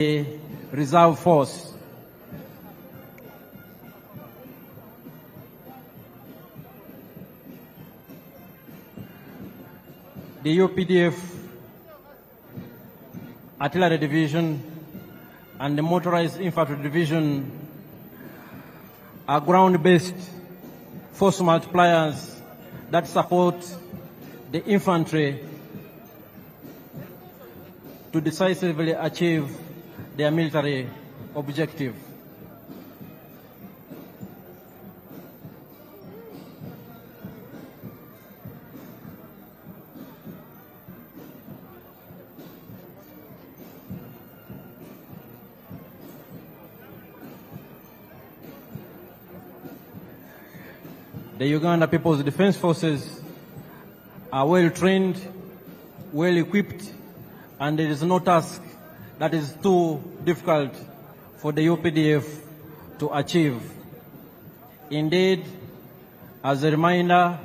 the reserve force. The UPDF Artillery Division and the Motorized Infantry Division are ground-based force multipliers that support the infantry to decisively achieve their military objective. The Uganda People's Defense Forces are well trained, well equipped, and there is no task that is too difficult for the UPDF to achieve. Indeed, as a reminder,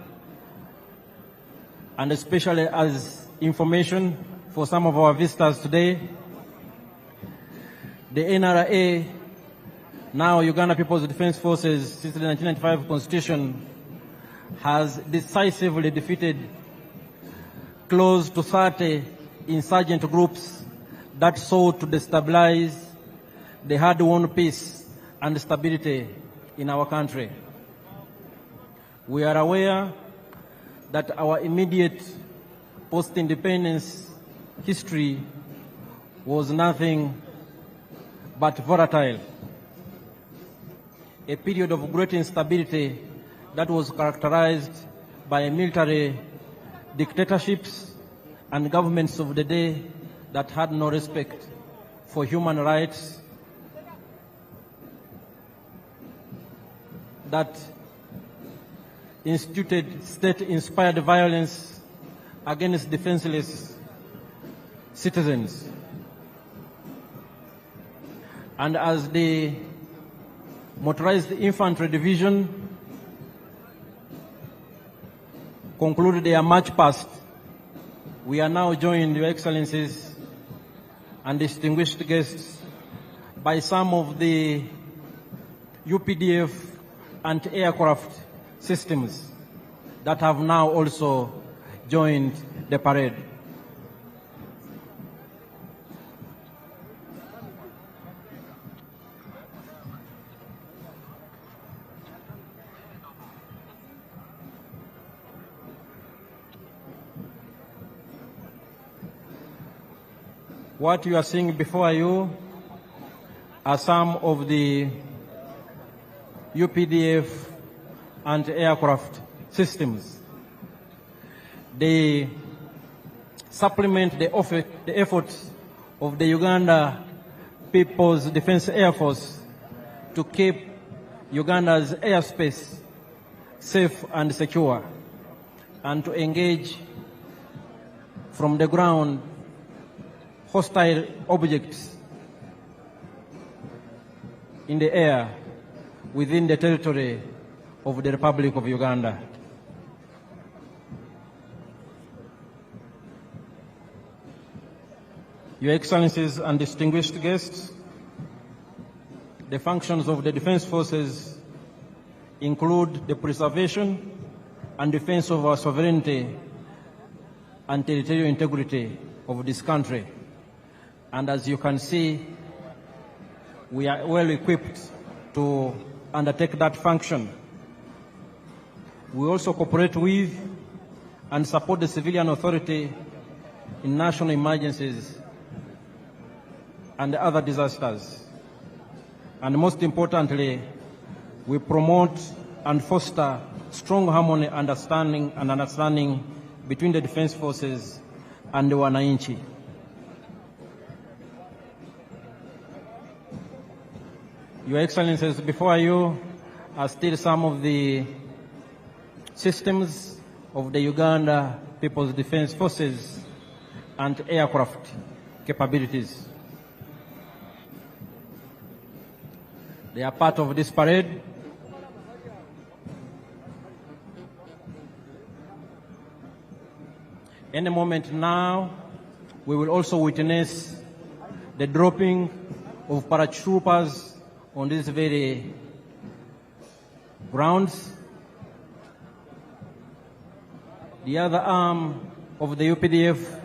and especially as information for some of our visitors today, the NRA, now Uganda People's Defense Forces, since the 1995 Constitution, has decisively defeated close to 30 insurgent groups that sought to destabilize the hard-won peace and stability in our country. We are aware that our immediate post-independence history was nothing but volatile, a period of great instability that was characterized by military dictatorships and governments of the day that had no respect for human rights, that instituted state-inspired violence against defenseless citizens. And as the Motorized Infantry Division concluded their march past, we are now joined, Your Excellencies and distinguished guests, by some of the UPDF anti-aircraft systems that have now also joined the parade. What you are seeing before you are some of the UPDF anti-aircraft systems. They supplement the efforts of the Uganda People's Defense Air Force to keep Uganda's airspace safe and secure, and to engage from the ground hostile objects in the air within the territory of the Republic of Uganda. Your Excellencies and distinguished guests, the functions of the Defense Forces include the preservation and defense of our sovereignty and territorial integrity of this country. And as you can see, we are well equipped to undertake that function. We also cooperate with and support the civilian authority in national emergencies and other disasters. And most importantly, we promote and foster strong harmony and understanding between the Defense Forces and the Wananchi. Your Excellencies, before you are still some of the systems of the Uganda People's Defense Forces and aircraft capabilities. They are part of this parade. Any moment now, we will also witness the dropping of paratroopers on these very grounds. The other arm of the UPDF,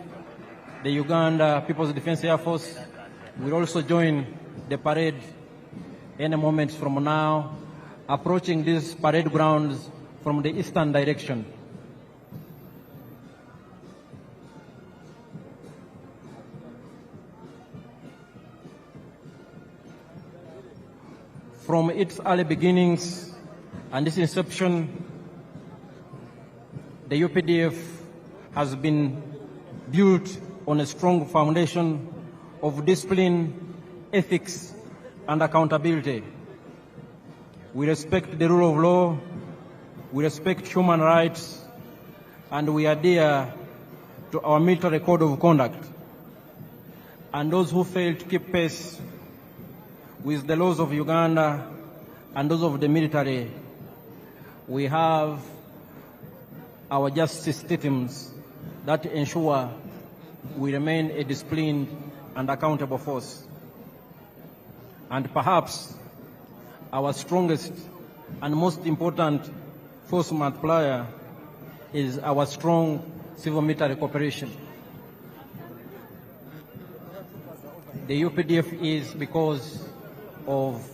the Uganda People's Defense Air Force, will also join the parade any moment from now, approaching these parade grounds from the eastern direction. From its early beginnings and its inception, the UPDF has been built on a strong foundation of discipline, ethics, and accountability. We respect the rule of law, we respect human rights, and we adhere to our military code of conduct. And those who fail to keep pace with the laws of Uganda and those of the military, we have our justice systems that ensure we remain a disciplined and accountable force. And perhaps our strongest and most important force multiplier is our strong civil-military cooperation. The UPDF is because of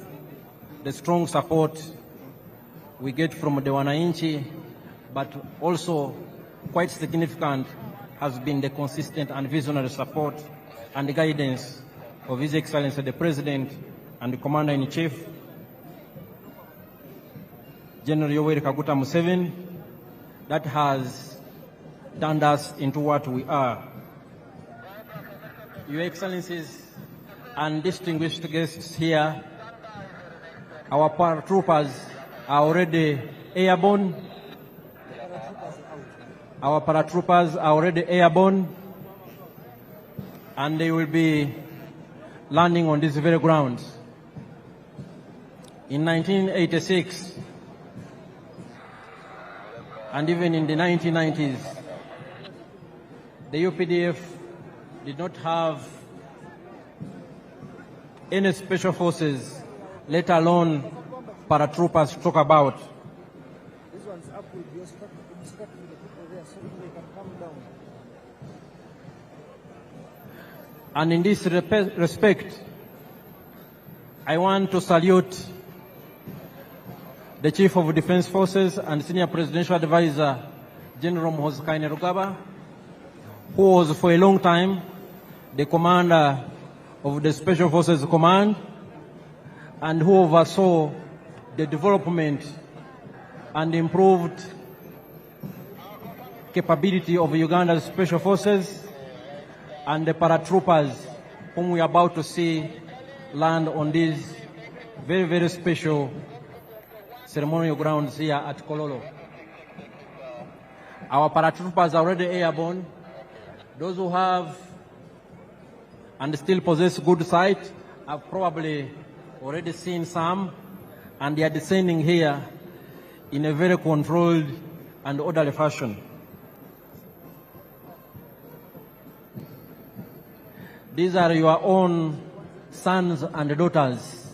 the strong support we get from the Wananchi, but also quite significant has been the consistent and visionary support and the guidance of His Excellency the President and the Commander-in-Chief, General Yoweri Kaguta Museveni, that has turned us into what we are. Your Excellencies and distinguished guests here, our paratroopers are already airborne. Our paratroopers are already airborne, and they will be landing on these very grounds. In 1986, and even in the 1990s, the UPDF did not have any special forces, let alone paratroopers to talk about. And in this respect, I want to salute the Chief of Defense Forces and Senior Presidential Advisor, General Muhoozi, who was for a long time the commander of the Special Forces Command and who oversaw the development and improved capability of Uganda's Special Forces and the paratroopers whom we are about to see land on these very, very special ceremonial grounds here at Kololo. Our paratroopers are already airborne. Those who have and still possess good sight have probably already seen some, and they are descending here in a very controlled and orderly fashion. These are your own sons and daughters.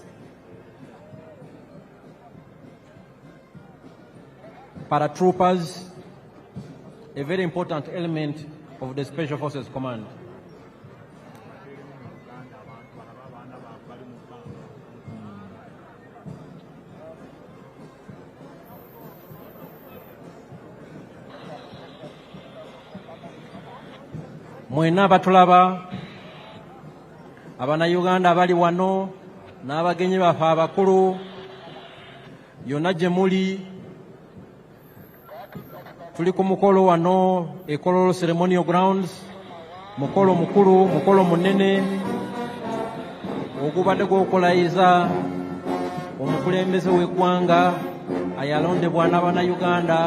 Paratroopers, a very important element of the Special Forces Command. Mwena batulaba Abannayuganda abali wano n'abagenyi baffe abakulu yonna gye muli, tuli ku mukolo wano e Kololo Ceremonial Grounds, mukolo mukulu, mukolo munene ogubadde gw'okulayiza omukulembeze w'eggwanga ayalondebwa n'Abannayuganda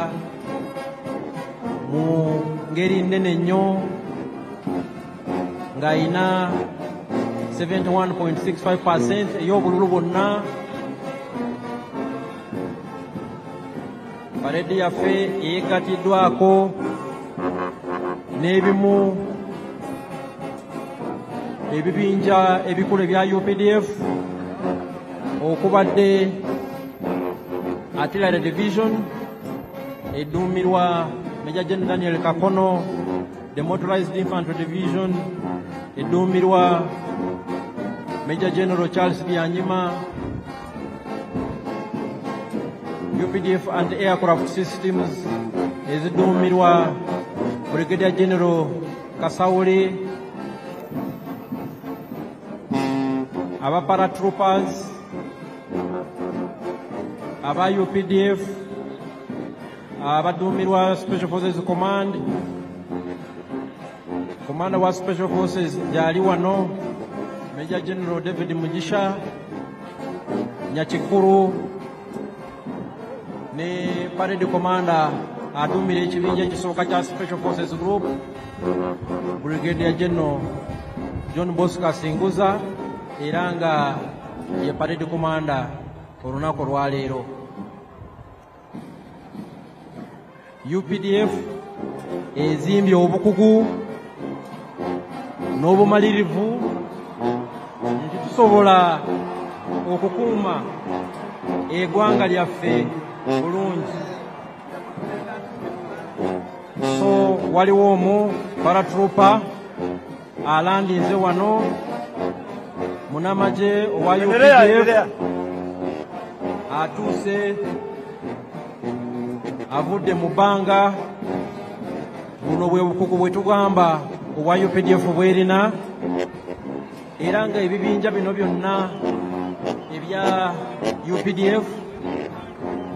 mu ngeri nnene nnyo ng'ayina 71.65% ey'obululu bwonna. Paredi yaffe yeegatiddwako n'ebimu ebibinja ebikulu ebya UPDF okubadde Artillery Division edduumirwa Major General Daniel Kakono, the Motorized Infantry Division edduumirwa Major General Charles Byanyima, UPDF and Aircraft Systems ezidduumirwa Brigadier General Kasauli, aba paratroopers, aba UPDF, abadduumirwa Special Forces Command, Commander wa Special Forces gyali wano, Major General David Mugisha Nyakikuru, ne Parade Commander aduumira ekibinja ekisooka kya Special Forces Group, Brigadier General John Bosco Singuza, era nga ye Parade Commander olunaku olwaleero. UPDF ezimbye obukugu n'obumalirivu nti tusobola okukuuma eggwanga lyaffe bulungi. So waliwo omu paratrooper alandinze wano, munamaje owa UPDF atuuse avudde mu bbanga. Buno bwe bukugu bwe tugamba obwa UPDF bwerina, era nga ebibinja bino byonna ebya UPDF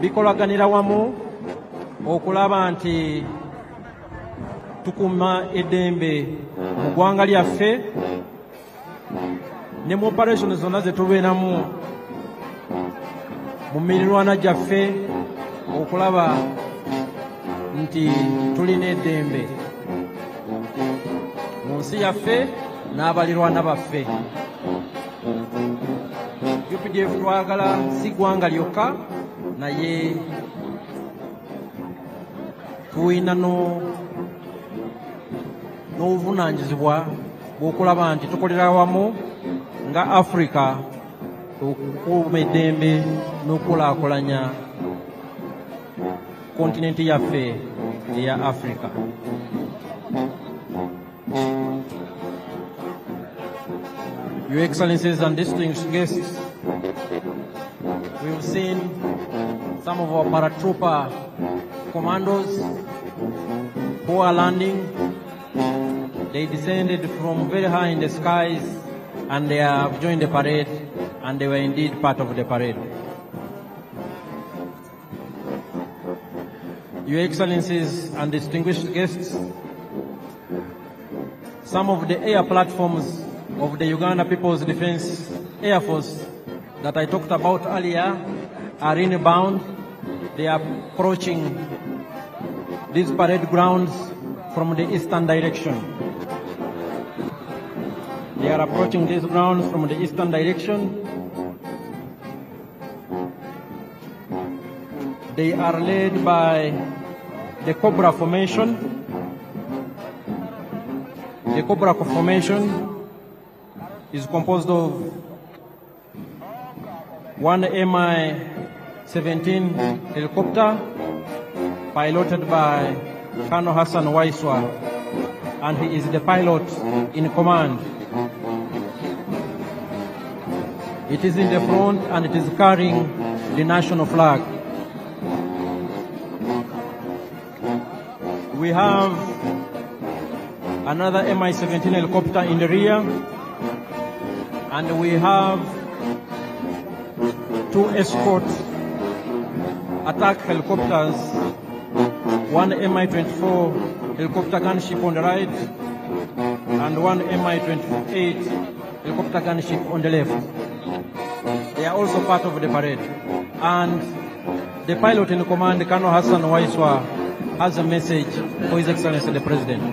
bikolaganira wamu okulaba nti tukuuma eddembe mu ggwanga lyaffe ne mu operation zonna ze tubeeramu mu mirirwana gyaffe okulaba nti tulina eddembe mu nsi yaffe n'abalirwana baffe. UPDF twagala si ggwanga lyokka, naye tulina n'obuvunaanyizibwa bw'okulaba nti tukolera wamu nga Africa okukuuma eddembe n'okulaakulanya kontinenti yaffe eya Africa. Your Excellencies and distinguished guests, we've seen some of our paratrooper commandos who are landing. They descended from very high in the skies and they have joined the parade, and they were indeed part of the parade. Your Excellencies and distinguished guests, some of the air platforms of the Uganda People's Defense Air Force that I talked about earlier are inbound. They are approaching these parade grounds from the eastern direction. They are approaching these grounds from the eastern direction. They are led by the Cobra Formation. The Cobra Formation is composed of one Mi-17 helicopter piloted by Colonel Hassan and he is the pilot in command. It is in the front and it is carrying the national flag. We have another Mi-17 helicopter in the rear, and we have two escort attack helicopters, one Mi-24 helicopter gunship on the right and one Mi-28 helicopter gunship on the left. They are also part of the parade. And the pilot in command, Colonel Hassan has a message for His Excellency the President.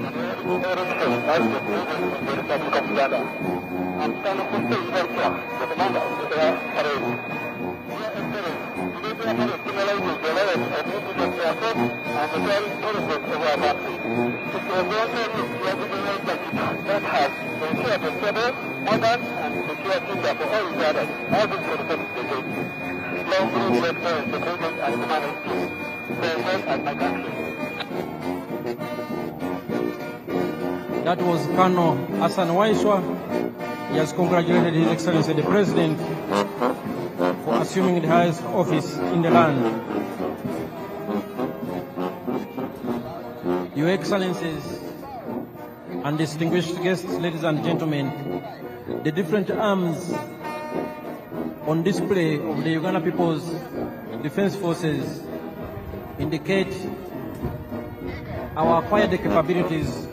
That has been organs and secure future for all Ugandans. All this for the purpose of the long group welfare, security, and humanity. President and my country. That was Colonel Hassan Waiswa. He has congratulated His Excellency the President for assuming the highest office in the land. Your Excellencies and distinguished guests, ladies and gentlemen, the different arms on display of the Uganda People's Defense Forces indicate our acquired capabilities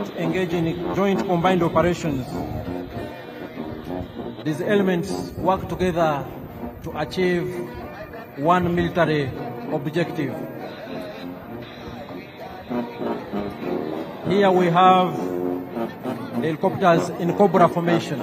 to engage in joint combined operations. These elements work together to achieve one military objective. Here we have the helicopters in Cobra formation.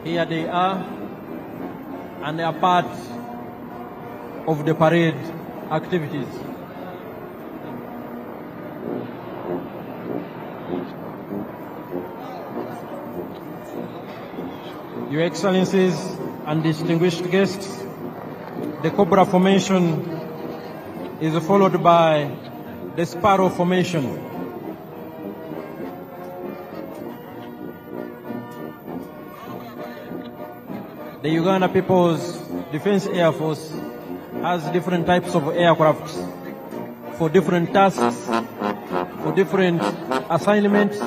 Here they are, and they are part of the parade activities. Your Excellencies and distinguished guests, the Cobra formation is followed by the Sparrow formation. The Uganda People's Defense Air Force has different types of aircraft for different tasks, for different assignments,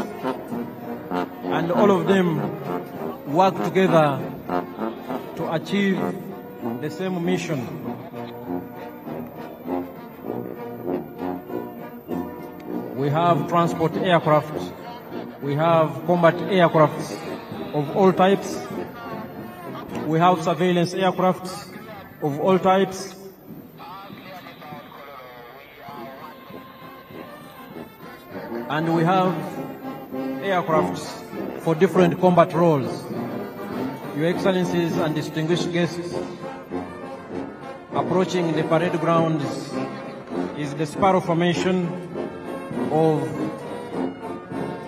and all of them work together to achieve the same mission. We have transport aircraft, we have combat aircraft of all types, we have surveillance aircraft of all types, and we have aircrafts for different combat roles. Your Excellencies and distinguished guests, approaching the parade grounds is the Sparrow formation of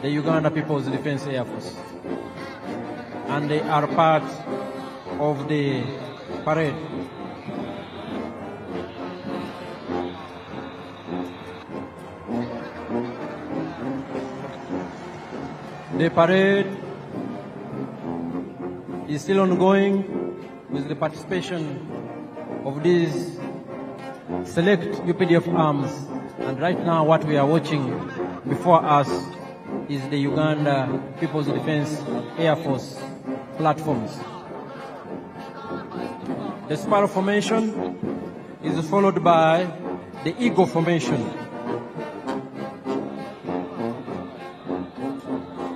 the Uganda People's Defense Air Force, and they are part of the parade. The parade is still ongoing with the participation of these select UPDF arms, and right now what we are watching before us is the Uganda People's Defense Air Force platforms. The Sparrow formation is followed by the Eagle formation.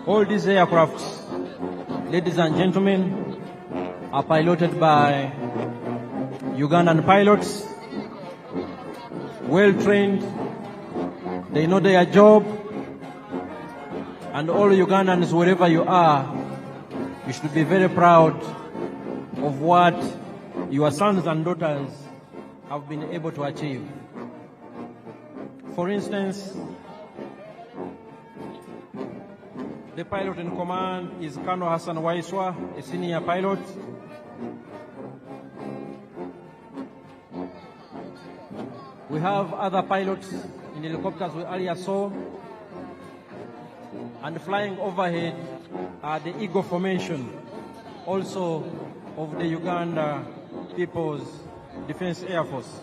All these aircrafts, ladies and gentlemen, are piloted by Ugandan pilots, well trained, they know their job, and all Ugandans, wherever you are, you should be very proud of what your sons and daughters have been able to achieve. For instance, the pilot in command is Colonel Hassan Waiswa, a senior pilot. We have other pilots in helicopters we earlier saw, and flying overhead are the Eagle formation, also of the Uganda People's Defense Air Force.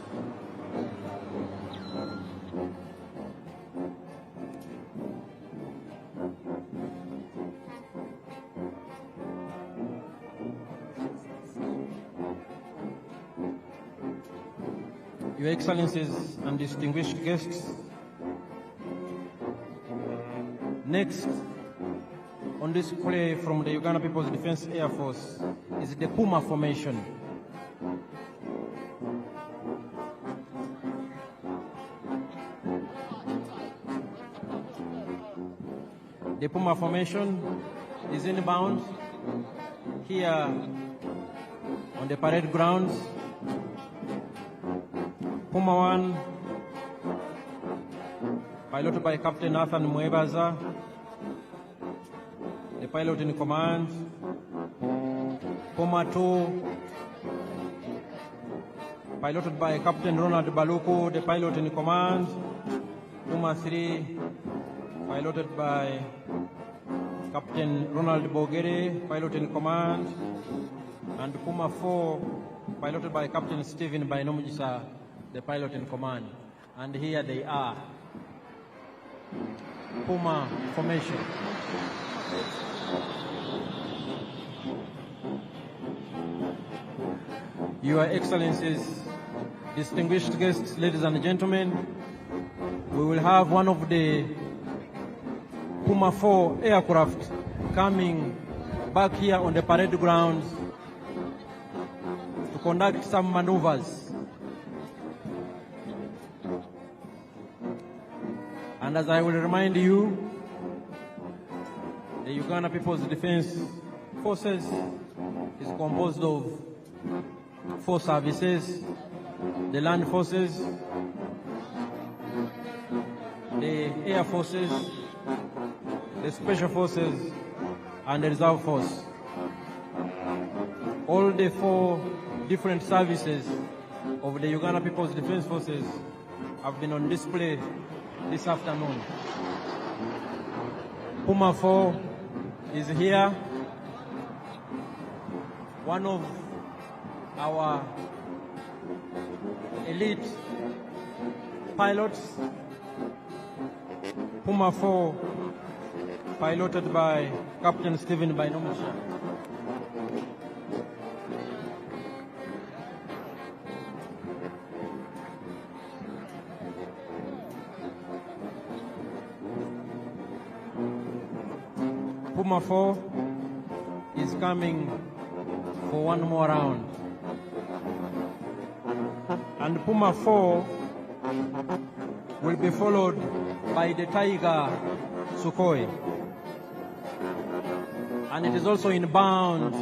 Your Excellencies and distinguished guests, next on display from the Uganda People's Defense Air Force is the Puma formation. The Puma formation is inbound here on the parade grounds. Puma 1, piloted by Captain Hassan Mwebaza, the pilot in command. Puma 2, piloted by Captain Ronald Baluku, the pilot in command. Puma 3, piloted by Captain Ronald Bogere, pilot in command. And Puma 4, piloted by Captain Stephen Bainomujisa, the pilot in command. And here they are. Puma formation. Your Excellencies, distinguished guests, ladies and gentlemen, we will have one of the Puma 4 aircraft coming back here on the parade grounds to conduct some maneuvers. And as I will remind you, the Uganda People's Defense Forces is composed of 4 services: the Land Forces, the Air Forces, the Special Forces, and the Reserve Force. All the 4 different services of the Uganda People's Defense Forces have been on display this afternoon. Puma 4 is here, one of our elite pilots. Puma 4, piloted by Captain Stephen Bainomujisa. Puma 4 is coming for one more round. And Puma 4 will be followed by the Tiger Sukhoi. And it is also inbound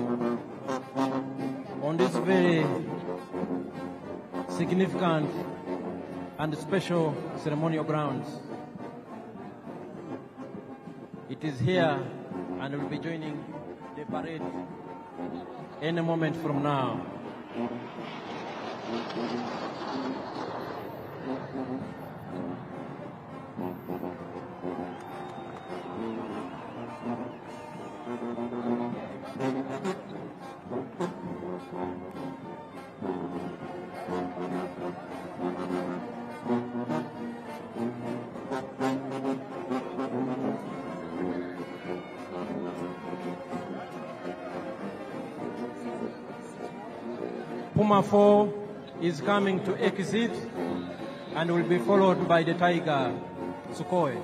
on this very significant and special ceremonial grounds. It is here and will be joining the parade any moment from now. Puma 4 is coming to exit and will be followed by the Tiger Sukhoi.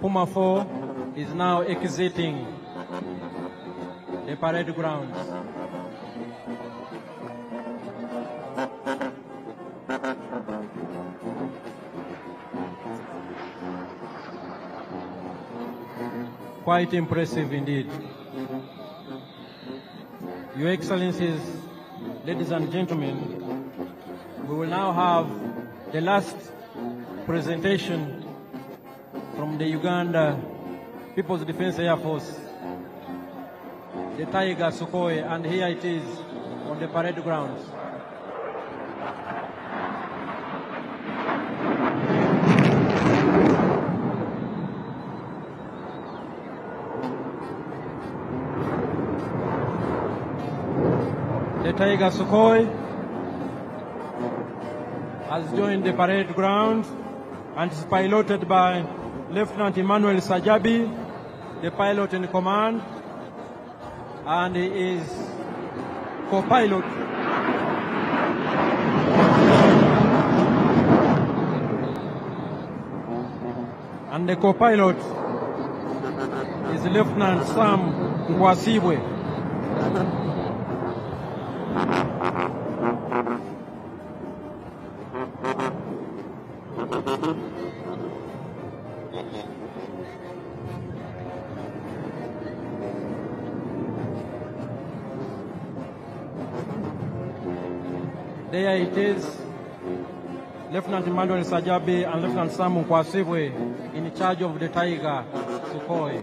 Puma 4 is now exiting the parade grounds. Quite impressive indeed. Your Excellencies, ladies and gentlemen, we will now have the last presentation from the Uganda People's Defense Air Force, the Tiger Sukhoi, and here it is on the parade grounds. The Tiger Sukhoi has joined the parade ground and is piloted by Lieutenant Emmanuel Sajabi, the pilot in command, and he is co-pilot and the co-pilot is Lieutenant Sam Ngwasibwe. There it is, Lieutenant Emmanuel Sajabi and Lieutenant Sam Kwasibwe in charge of the Tiger Sukhoi.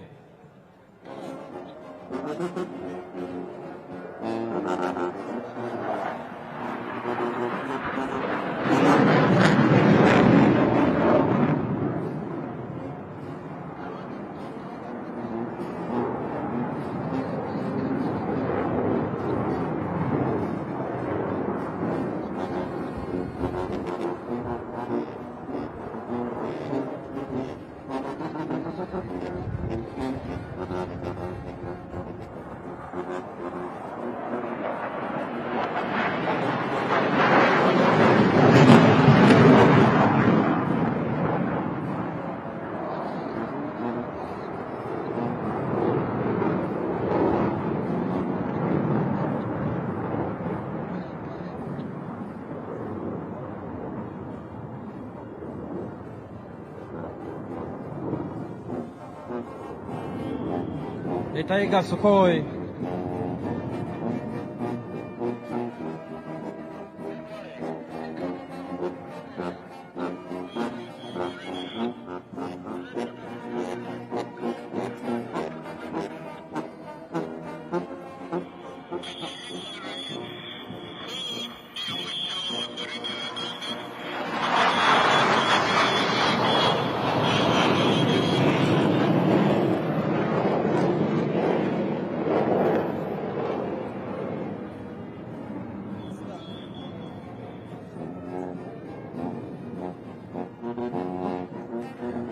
The Tiger Sukhoi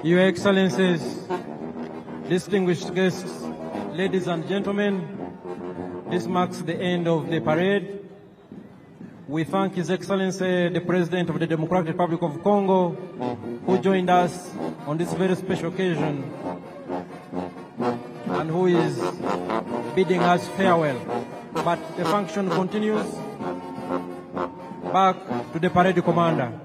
Your Excellencies, distinguished guests, ladies and gentlemen, this marks the end of the parade. We thank His Excellency, the President of the Democratic Republic of Congo, who joined us on this very special occasion and who is bidding us farewell. But the function continues. Back to the parade commander.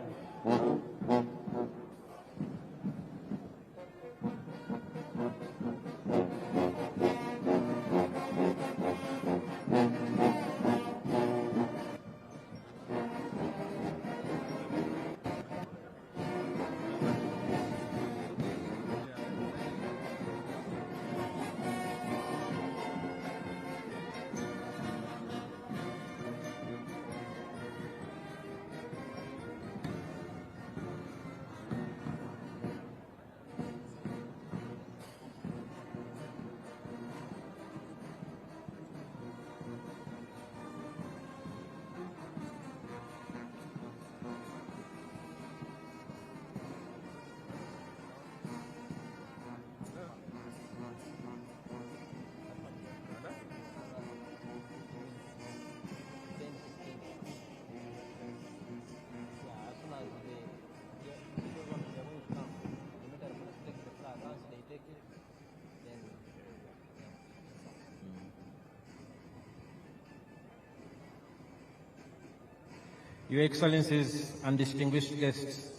Your Excellencies and distinguished guests,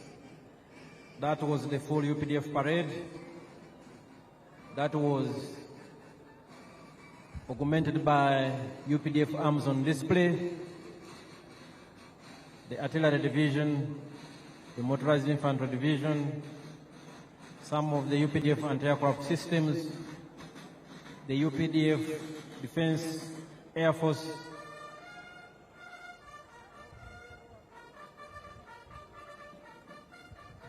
that was the full UPDF parade. That was augmented by UPDF arms on display, the artillery division, the motorized infantry division, some of the UPDF anti-aircraft systems, the UPDF Defense Air Force,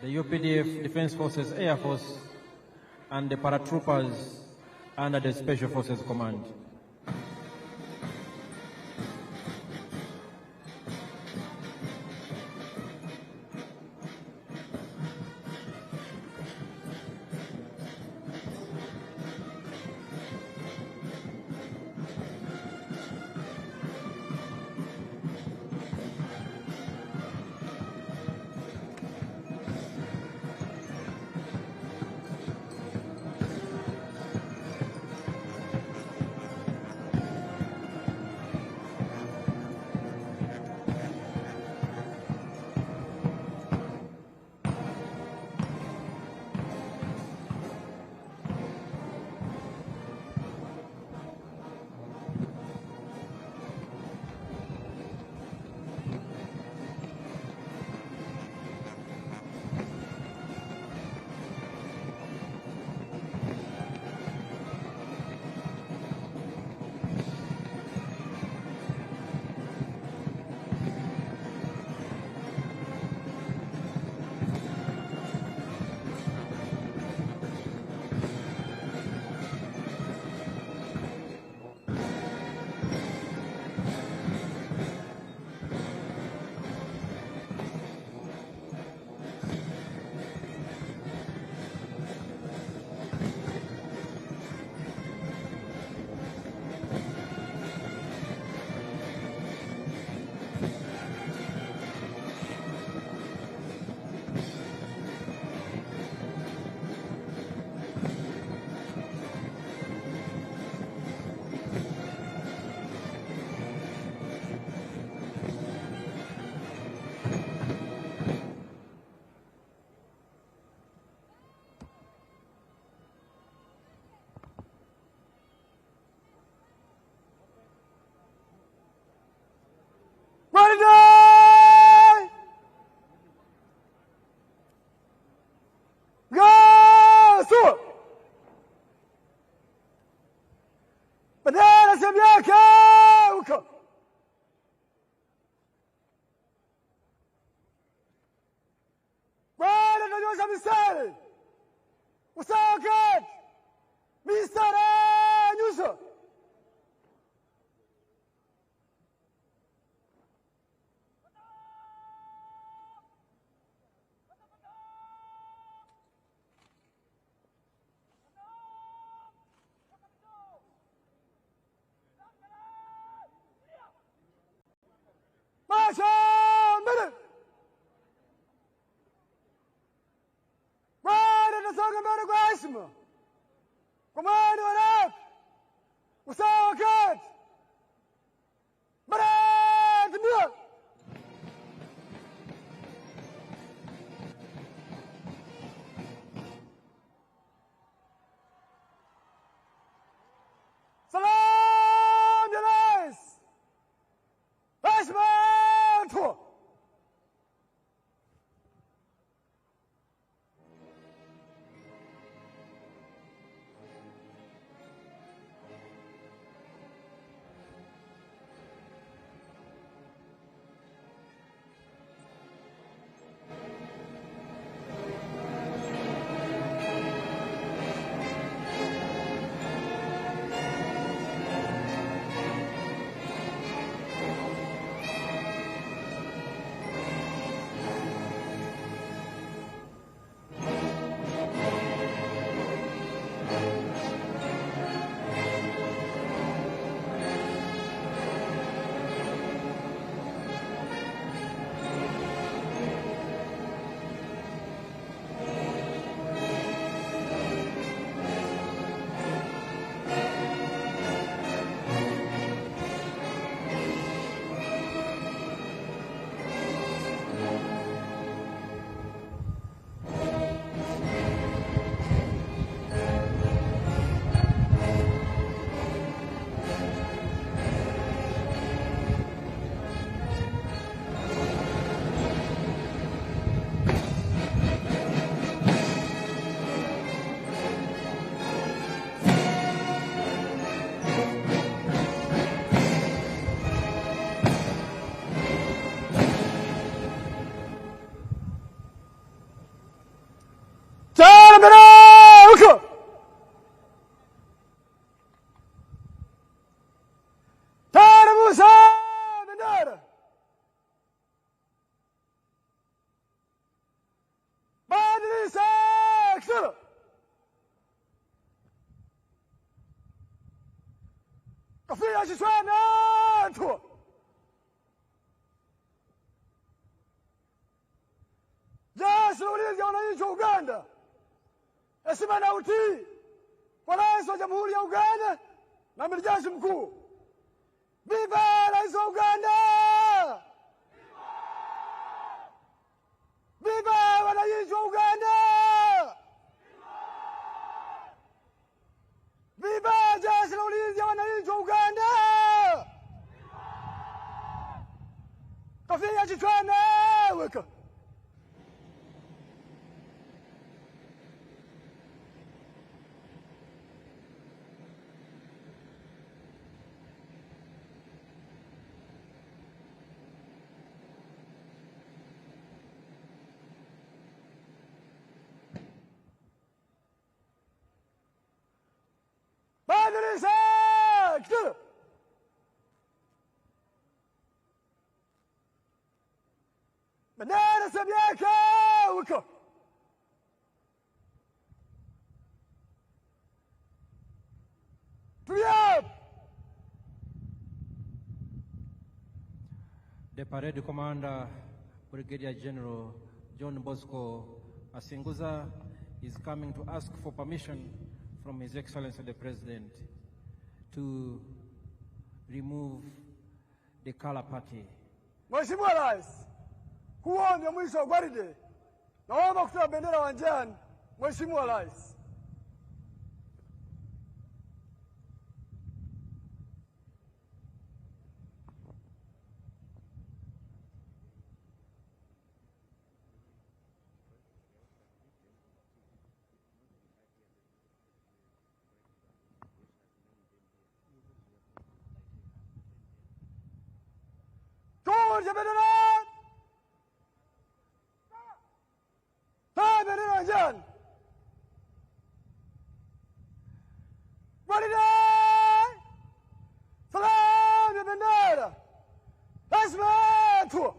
the UPDF Defense Forces Air Force, and the paratroopers under the Special Forces Command. miaka huko Bwana tunanyosha mistari usawa kati mistari nyuso Komando waraka usawa kati Baratimia Salam ya Rais heshima tu Kafia shishwana tu Jeshi la Ulinzi wa Wananchi wa Uganda heshima na utii kwa Rais wa Jamhuri ya Uganda na Amiri Jeshi Mkuu. Viva Rais wa Uganda! Viva wananchi wa Uganda! Viva Jeshi la Ulinzi wa Wananchi wa Uganda! Kofia kichwani weka. Bendera Samia huko. The Parade Commander, Brigadier General John Bosco Asinguza, is coming to ask for permission from His Excellency the President to remove the color party. Mheshimiwa Rais, huo ndio mwisho wa gwaride. Naomba kutoa bendera uwanjani, Mheshimiwa Rais. Peperusha bendera! Taa bendera ya njano! Gwaride! Salamu ya bendera! Lazima tu!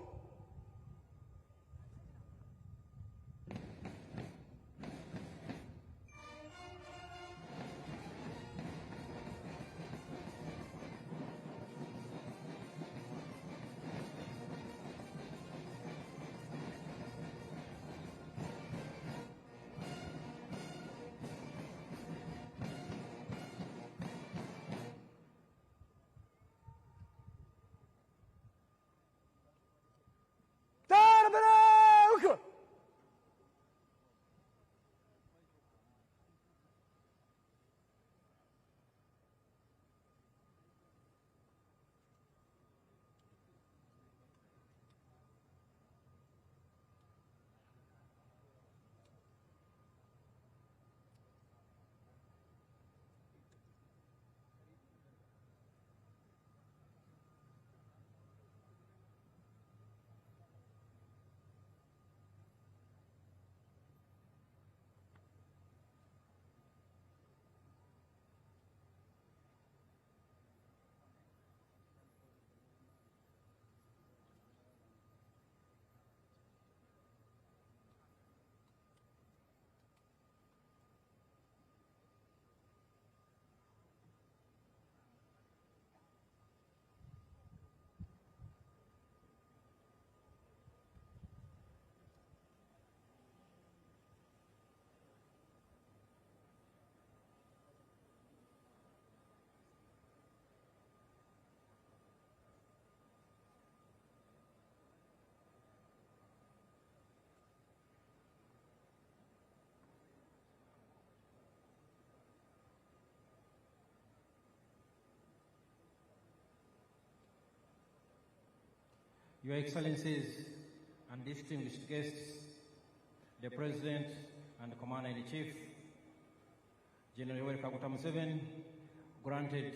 Your Excellencies and distinguished guests, the President and Commander-in-Chief, General Yoweri Kaguta Museveni, granted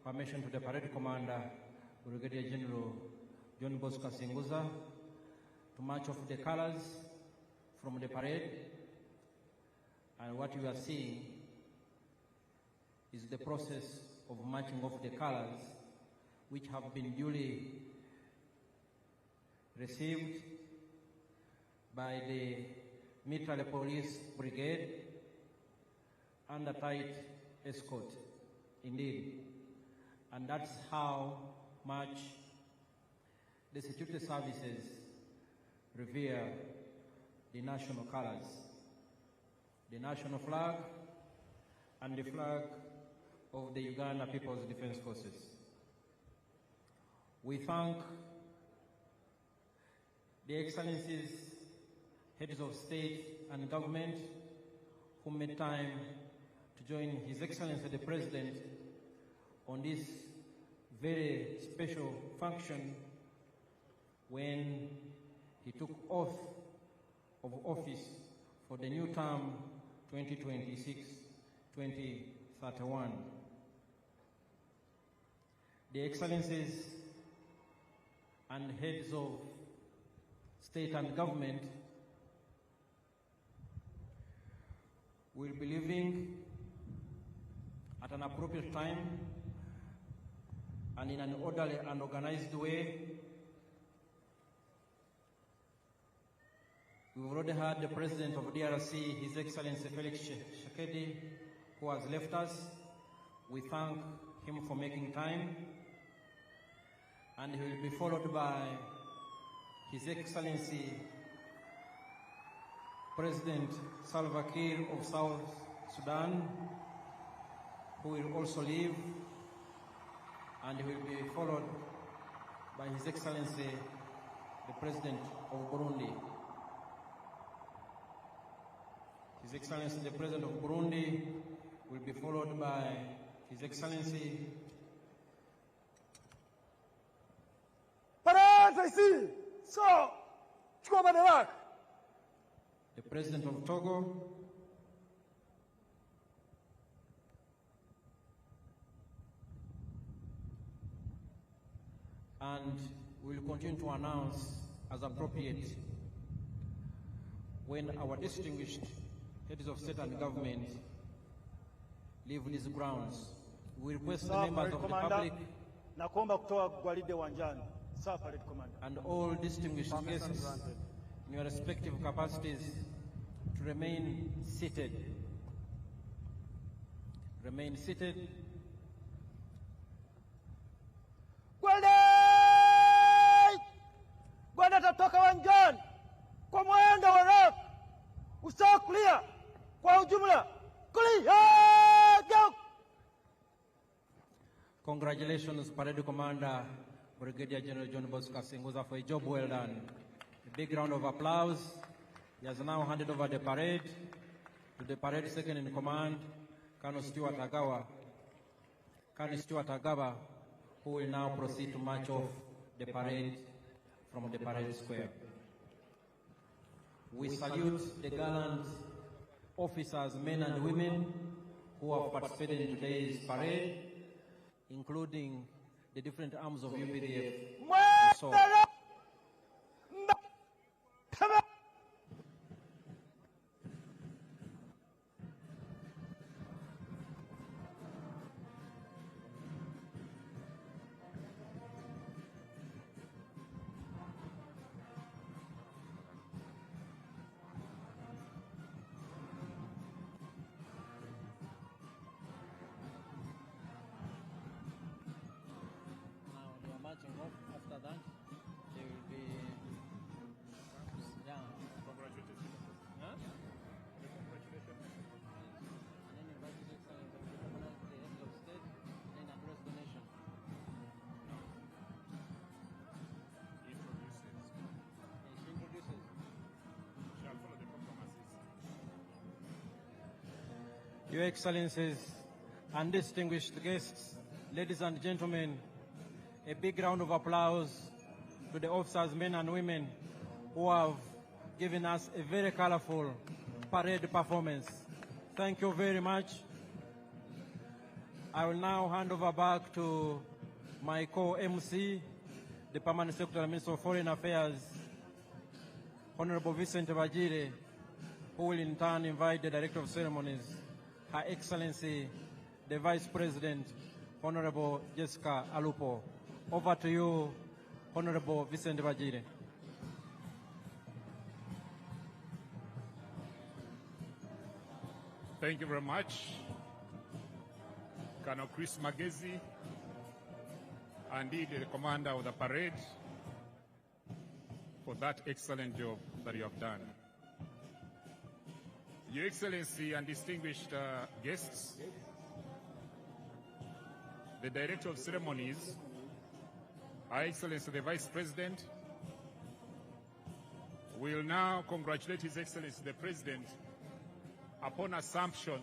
permission to the Parade Commander, Brigadier General John Bosco Singuza, to march off the colors from the parade. And what you are seeing is the process of marching off the colors, which have been duly received by the Military Police Brigade under tight escort, indeed. And that's how much the security services revere the national colors, the national flag, and the flag of the Uganda People's Defense Forces. We thank the Excellencies, heads of state and government, who made time to join His Excellency the President on this very special function when he took oath of office for the new term 2026-2031. The Excellencies and heads of state and government will be leaving at an appropriate time and in an orderly and organized way. We've already heard the President of DRC, His Excellency Felix Tshisekedi, who has left us. We thank him for making time, and he will be followed by His Excellency President Salva Kiir of South Sudan, who will also leave, and he will be followed by His Excellency the President of Burundi. His Excellency the President of Burundi will be followed by His Excellency the President of Togo, and we will continue to announce as appropriate when our distinguished heads of state and government leave these grounds. We request the members of the public and all distinguished guests in your respective capacities to remain seated. Remain seated. Gwanda tatoka wanjani kwa mwendo wa rap. Usawa clear kwa ujumla. Clear! Go! Congratulations, Parade Commander Brigadier General John Bosco Singuza, for a job well done. A big round of applause. He has now handed over the parade to the parade second in command, Colonel Stuart Agawa. Colonel Stuart Agawa, who will now proceed to march off the parade from the parade square. We salute the gallant officers, men and women, who have participated in today's parade, including the different arms of UPDF. So, after that, they will be, yeah. Congratulations. Huh? Congratulations. And then invite His Excellency to recognize the heads of state, and then address the nation. Introduces. Yes, introduces. Shall follow the proclamations. Your Excellencies and distinguished guests, ladies and gentlemen, a big round of applause to the officers, men and women, who have given us a very colorful parade performance. Thank you very much. I will now hand over back to my co-MC, the Permanent Secretary, Minister of Foreign Affairs, Honorable Vincent Bajire, who will in turn invite the Director of Ceremonies, Her Excellency, the Vice President, Honorable Jessica Alupo. Over to you, Honorable Vincent Bajire. Thank you very much, Colonel Chris Magezi, and indeed the commander of the parade, for that excellent job that you have done. Your Excellency and distinguished guests, the Director of Ceremonies, Her Excellency the Vice President, will now congratulate His Excellency the President upon assumption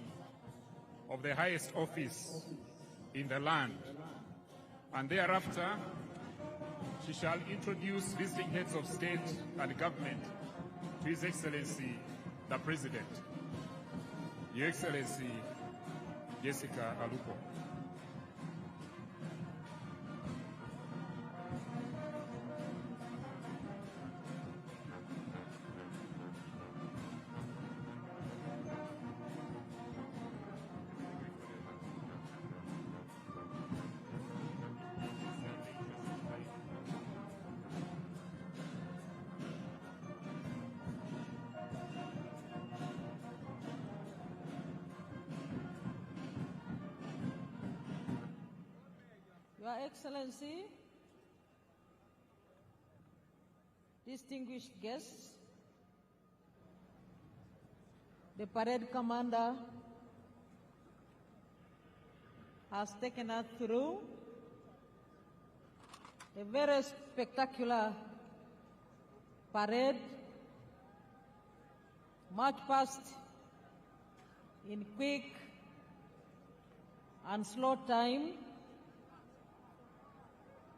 of the highest office in the land. And thereafter, she shall introduce visiting heads of state and government to His Excellency the President. Your Excellency, Jessica Alupo. Your Excellency, distinguished guests, the parade commander has taken us through a very spectacular parade, march past in quick and slow time.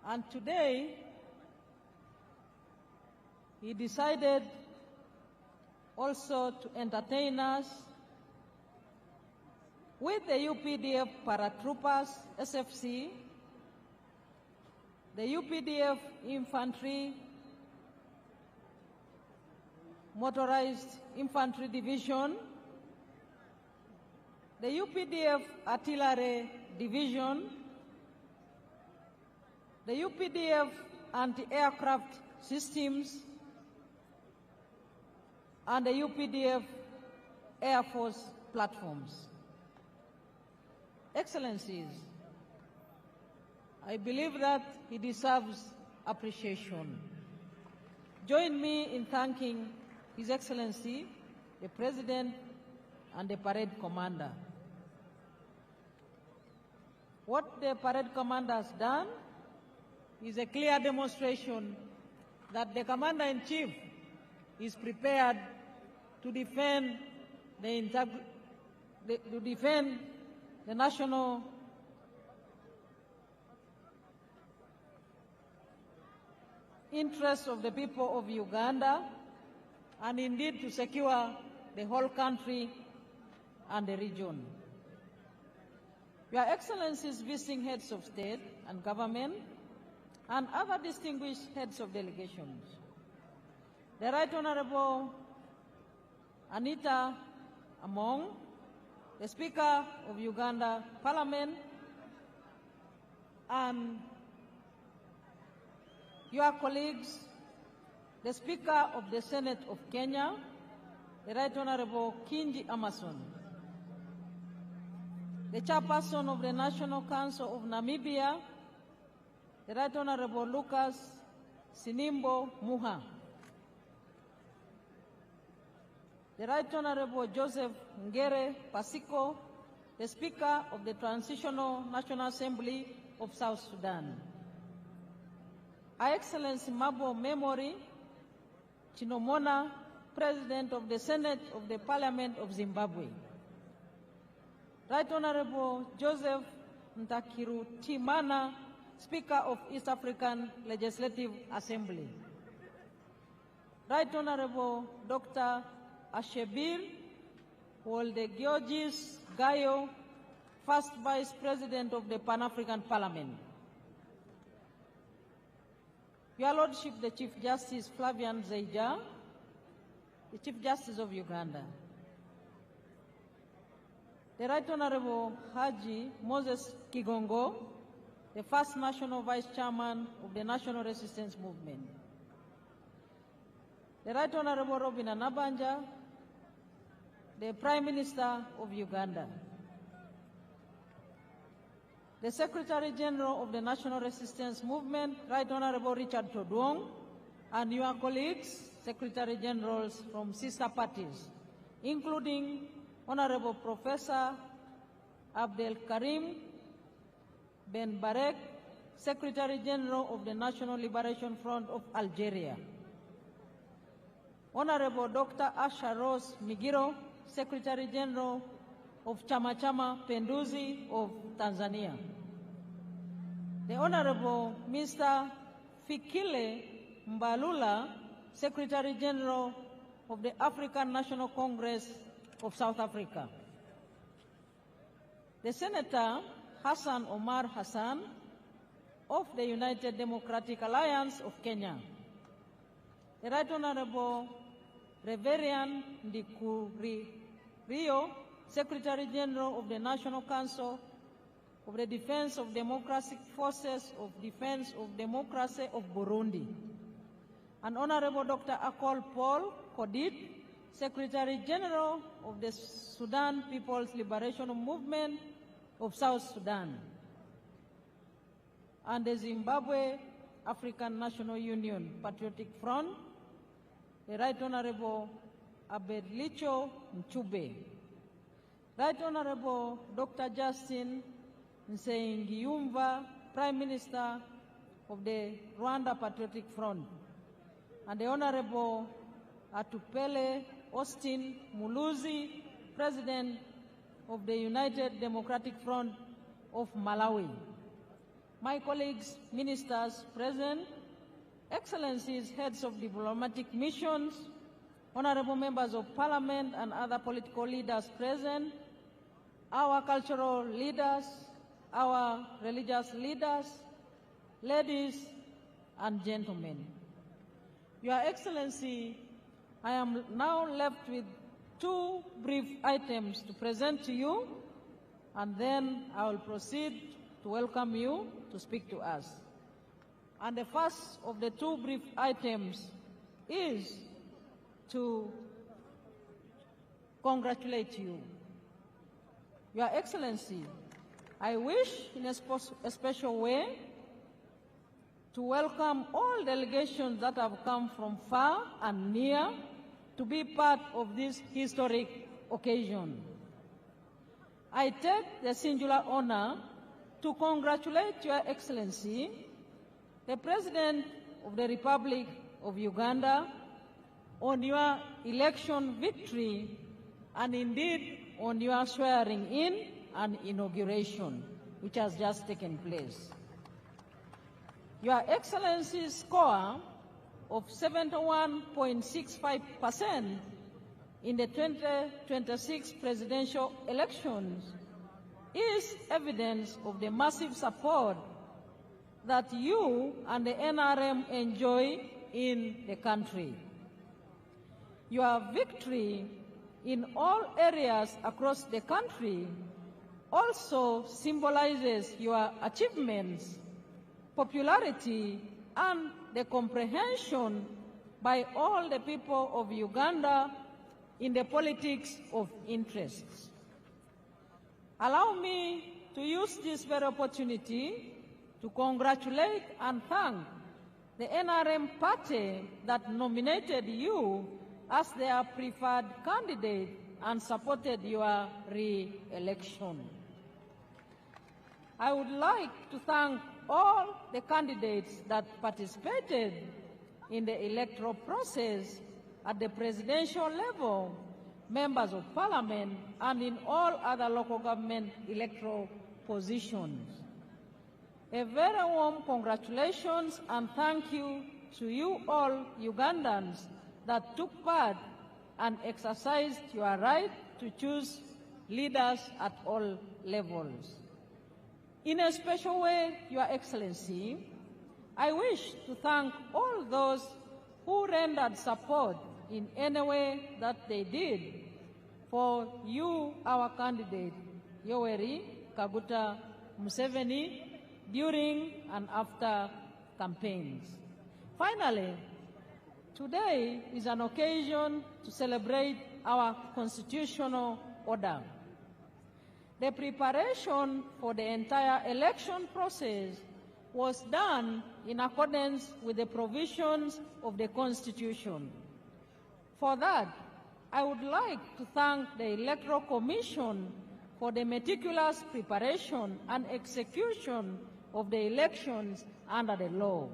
And today, he decided also to entertain us with the UPDF paratroopers, SFC, the UPDF Infantry, Motorized Infantry Division, the UPDF Artillery Division, the UPDF Anti-Aircraft Systems, and the UPDF Air Force platforms. Excellencies, I believe that he deserves appreciation. Join me in thanking His Excellency, the President, and the Parade Commander. What the Parade Commander has done is a clear demonstration that the Commander-in-Chief is prepared to defend the national interests of the people of Uganda, and indeed to secure the whole country and the region. Your Excellencies, visiting heads of state and government, and other distinguished heads of delegations, the Right Honorable Anita Among, the Speaker of Uganda Parliament, and your colleagues, the Speaker of the Senate of Kenya, the Right Honorable Kingi Amason, the Chairperson of the National Council of Namibia, the Right Honorable Lucas Sinimbo Muha, the Right Honorable Joseph Ngere Pasiko, the Speaker of the Transitional National Assembly of South Sudan, Her Excellency Mabo Memory Chinomona, President of the Senate of the Parliament of Zimbabwe, Right Honorable Joseph Ntakirutimana, Speaker of East African Legislative Assembly, Right Honorable Dr. Ashebir Wolde-Georgis Gayo, First Vice President of the Pan-African Parliament, Your Lordship, the Chief Justice Flavian Zeija, the Chief Justice of Uganda, the Right Honorable Haji Moses Kigongo, the First National Vice Chairman of the National Resistance Movement, the Right Honorable Robin Anabanja, the Prime Minister of Uganda, the Secretary General of the National Resistance Movement, Right Honorable Richard Todwong, and your colleagues, Secretary Generals from sister parties, including Honorable Professor Abdel Karim Ben Barek, Secretary General of the National Liberation Front of Algeria, Honorable Dr. Asha Rose Migiro, Secretary General of Chama Chama Penduzi of Tanzania, the Honorable Mr. Fikile Mbalula, Secretary General of the African National Congress of South Africa, the Senator Hassan Omar Hassan of the United Democratic Alliance of Kenya, the Right Honorable Reverend Ndikuri-Rio, Secretary General of the National Council of the Defense of Democratic Forces of Defense of Democracy of Burundi, and Honorable Dr. Akol Paul Kodit, Secretary General of the Sudan People's Liberation Movement of South Sudan, and the Zimbabwe African National Union Patriotic Front, the Right Honorable Abedlicho Mchube, Right Honorable Dr. Justin Nsengiyumva, Prime Minister of the Rwanda Patriotic Front, and the Honorable Atupele Austin Muluzi, President of the United Democratic Front of Malawi. My colleagues, ministers present, Excellencies, heads of diplomatic missions, honorable members of parliament and other political leaders present, our cultural leaders, our religious leaders, ladies and gentlemen, Your Excellency, I am now left with two brief items to present to you, and then I will proceed to welcome you to speak to us. And the first of the two brief items is to congratulate you. Your Excellency, I wish in a special way to welcome all delegations that have come from far and near to be part of this historic occasion. I take the singular honor to congratulate Your Excellency, the President of the Republic of Uganda, on your election victory and indeed on your swearing in and inauguration, which has just taken place. Your Excellency's score of 71.65% in the 2026 presidential elections is evidence of the massive support that you and the NRM enjoy in the country. Your victory in all areas across the country also symbolizes your achievements, popularity, and the comprehension by all the people of Uganda in the politics of interests. Allow me to use this very opportunity to congratulate and thank the NRM party that nominated you as their preferred candidate and supported your re-election. I would like to thank all the candidates that participated in the electoral process at the presidential level, members of parliament, and in all other local government electoral positions. A very warm congratulations and thank you to you all Ugandans that took part and exercised your right to choose leaders at all levels. In a special way, Your Excellency, I wish to thank all those who rendered support in any way that they did for you, our candidate, Yoweri, Kaguta, Museveni, during and after campaigns. Finally, today is an occasion to celebrate our constitutional order. The preparation for the entire election process was done in accordance with the provisions of the Constitution. For that, I would like to thank the Electoral Commission for the meticulous preparation and execution of the elections under the law.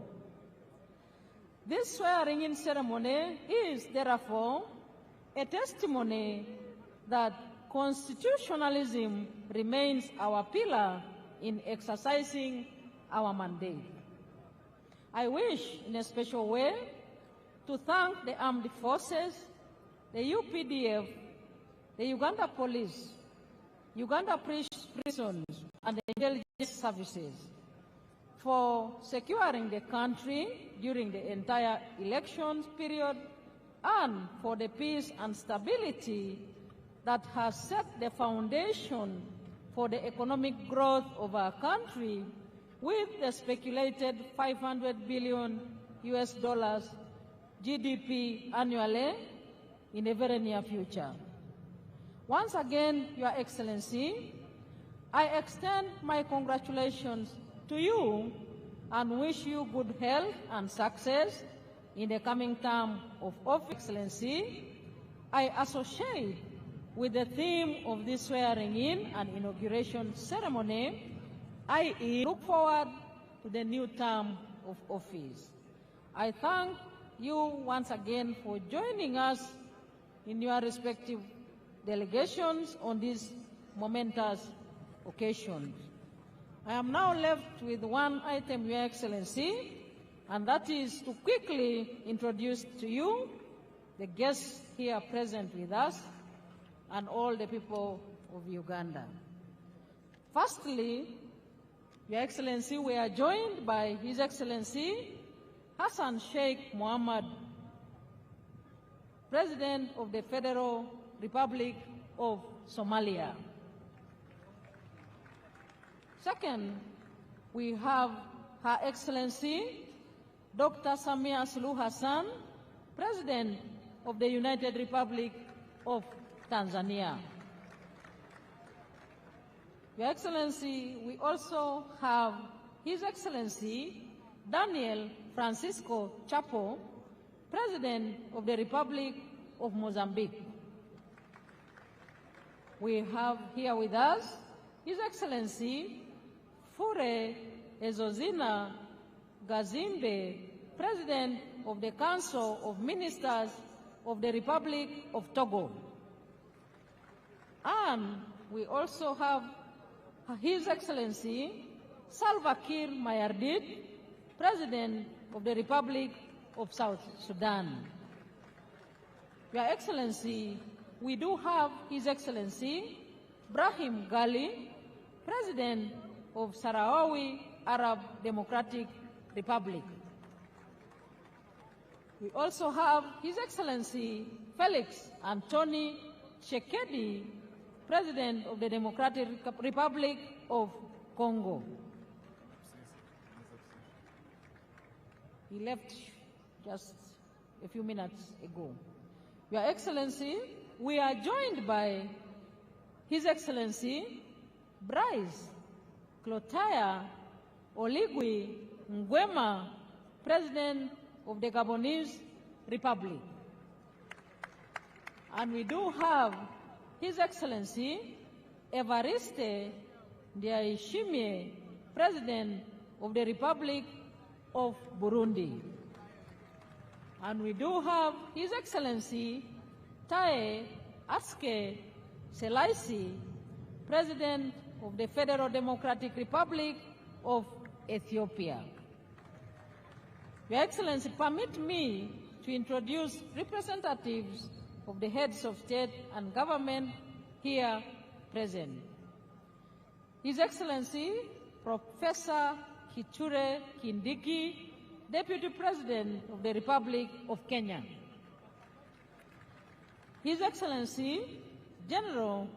This swearing-in ceremony is, therefore, a testimony that constitutionalism remains our pillar in exercising our mandate. I wish, in a special way, to thank the armed forces, the UPDF, the Uganda Police, Uganda prisons, and the intelligence services for securing the country during the entire elections period and for the peace and stability that has set the foundation for the economic growth of our country with the speculated $500 billion GDP annually in the very near future. Once again, Your Excellency, I extend my congratulations to you and wish you good health and success in the coming term of office. Excellency, I associate with the theme of this swearing-in and inauguration ceremony, i.e. look forward to the new term of office. I thank you once again for joining us in your respective delegations on these momentous occasions. I am now left with one item, Your Excellency, and that is to quickly introduce to you the guests here present with us and all the people of Uganda. Firstly, Your Excellency, we are joined by His Excellency Hassan Sheikh Mohammed, President of the Federal Republic of Somalia. Second, we have Her Excellency Dr. Samia Suluhu Hassan, President of the United Republic of Tanzania. Your Excellency, we also have His Excellency Daniel Francisco Chapo, President of the Republic of Mozambique. We have here with us His Excellency Fure Ezozina Gazimbe, President of the Council of Ministers of the Republic of Togo. And we also have His Excellency Salva Kiir Mayardit, President of the Republic of South Sudan. Your Excellency, we do have His Excellency Brahim Gali, President of Sahrawi Arab Democratic Republic. We also have His Excellency Felix Anthony Tshisekedi, President of the Democratic Republic of Congo. He left just a few minutes ago. Your Excellency, we are joined by His Excellency Rais Clotaire Oligui Nguema, President of the Gabonese Republic. And we do have His Excellency Evariste Ndayishimiye, President of the Republic of Burundi. And we do have His Excellency Taye Atske Selassie, President of the Federal Democratic Republic of Ethiopia. Your Excellency, permit me to introduce representatives of the heads of state and government here present. His Excellency Professor Kithure Kindiki, Deputy President of the Republic of Kenya. His Excellency General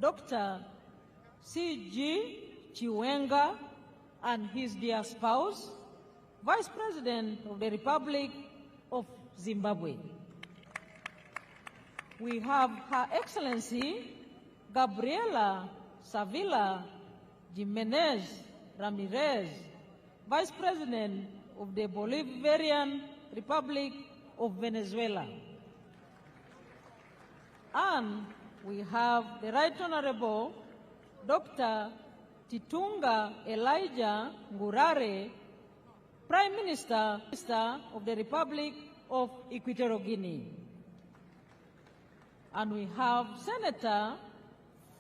Dr. C.G. Chiwenga and his dear spouse, Vice President of the Republic of Zimbabwe. We have Her Excellency Gabriela Savila Jimenez Ramirez, Vice President of the Bolivarian Republic of Venezuela. And we have the Right Honorable Dr. Titunga Elijah Ngurare, Prime Minister of the Republic of Equatorial Guinea. And we have Senator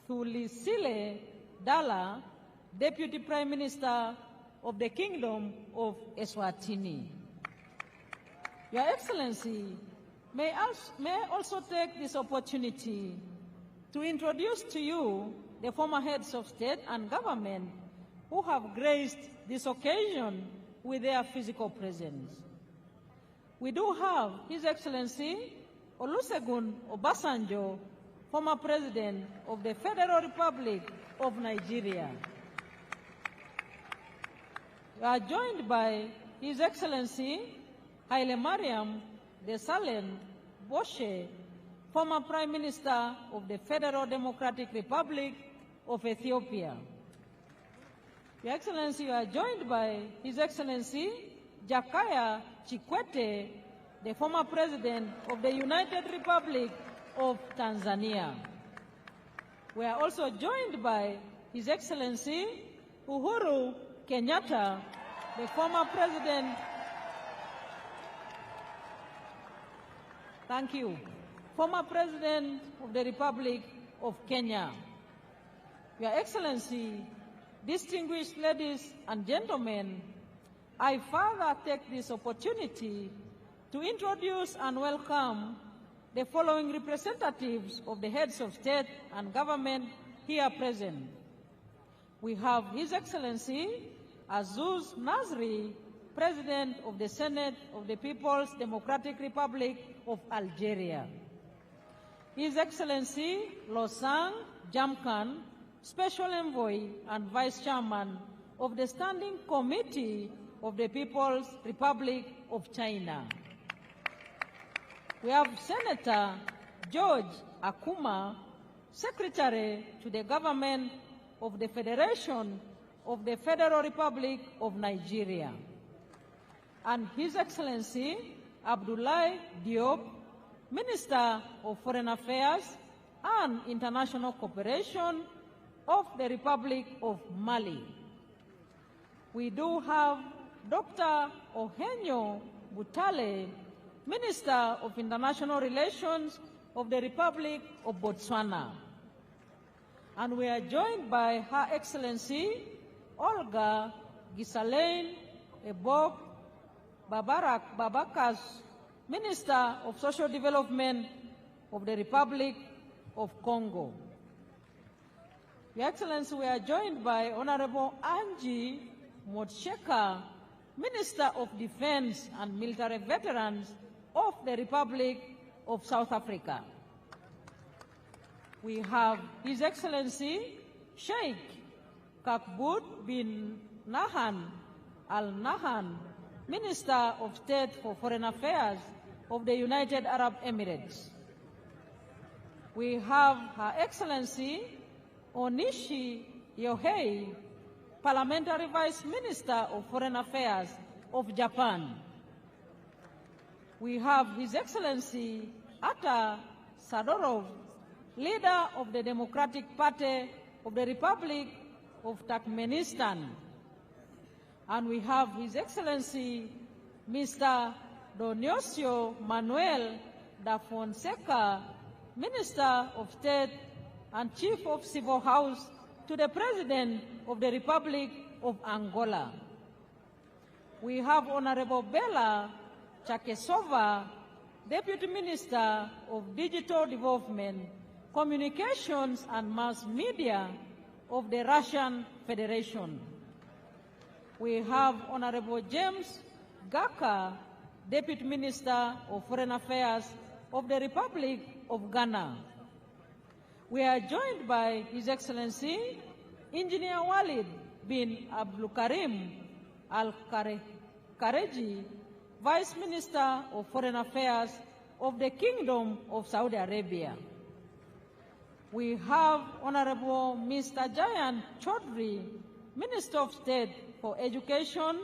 Thulisile Dala, Deputy Prime Minister of the Kingdom of Eswatini. Your Excellency, may I also take this opportunity to introduce to you the former heads of state and government who have graced this occasion with their physical presence. We do have His Excellency Olusegun Obasanjo, former President of the Federal Republic of Nigeria. We are joined by His Excellency Haile Mariam Desalegn Boshe, former Prime Minister of the Federal Democratic Republic of Ethiopia. Your Excellency, you are joined by His Excellency Jakaya Kikwete, the former President of the United Republic of Tanzania. We are also joined by His Excellency Uhuru Kenyatta, the former President. Thank you. Former President of the Republic of Kenya. Your Excellency, distinguished ladies and gentlemen, I further take this opportunity to introduce and welcome the following representatives of the heads of state and government here present. we have His Excellency Azuz Nasri, President of the Senate of the People's Democratic Republic of Algeria. His Excellency Losang Jamkan, Special Envoy and Vice Chairman of the Standing Committee of the People's Republic of China. We have Senator George Akuma, Secretary to the Government of the Federation of the Federal Republic of Nigeria. And His Excellency Abdoulaye Diop, Minister of Foreign Affairs and International Cooperation of the Republic of Mali. We do have Dr. Ohenyo Butale, Minister of International Relations of the Republic of Botswana. And we are joined by Her Excellency Olga Gisalaine Ebok Babakas, Minister of Social Development of the Republic of Congo. Your Excellency, we are joined by Honorable Angie Motsheka, Minister of Defense and Military Veterans of the Republic of South Africa. We have His Excellency Sheikh Kakbut bin Nahan Al Nahan, Minister of State for Foreign Affairs of the United Arab Emirates. We have Her Excellency Onishi Yohei, Parliamentary Vice Minister of Foreign Affairs of Japan. We have His Excellency Atta Sadorov, Leader of the Democratic Party of the Republic of Turkmenistan. And we have His Excellency Mr. Dionisio Manuel da Fonseca, Minister of State and Chief of Civil House to the President of the Republic of Angola. We have Honorable Bella Chakesova, Deputy Minister of Digital Development, Communications and Mass Media of the Russian Federation. We have Honorable James Gaka, Deputy Minister of Foreign Affairs of the Republic of Ghana. We are joined by His Excellency Engineer Walid bin Abdulkarim Al-Kareji, Vice Minister of Foreign Affairs of the Kingdom of Saudi Arabia. We have Honorable Mr. Jayan Chaudhry, Minister of State for Education,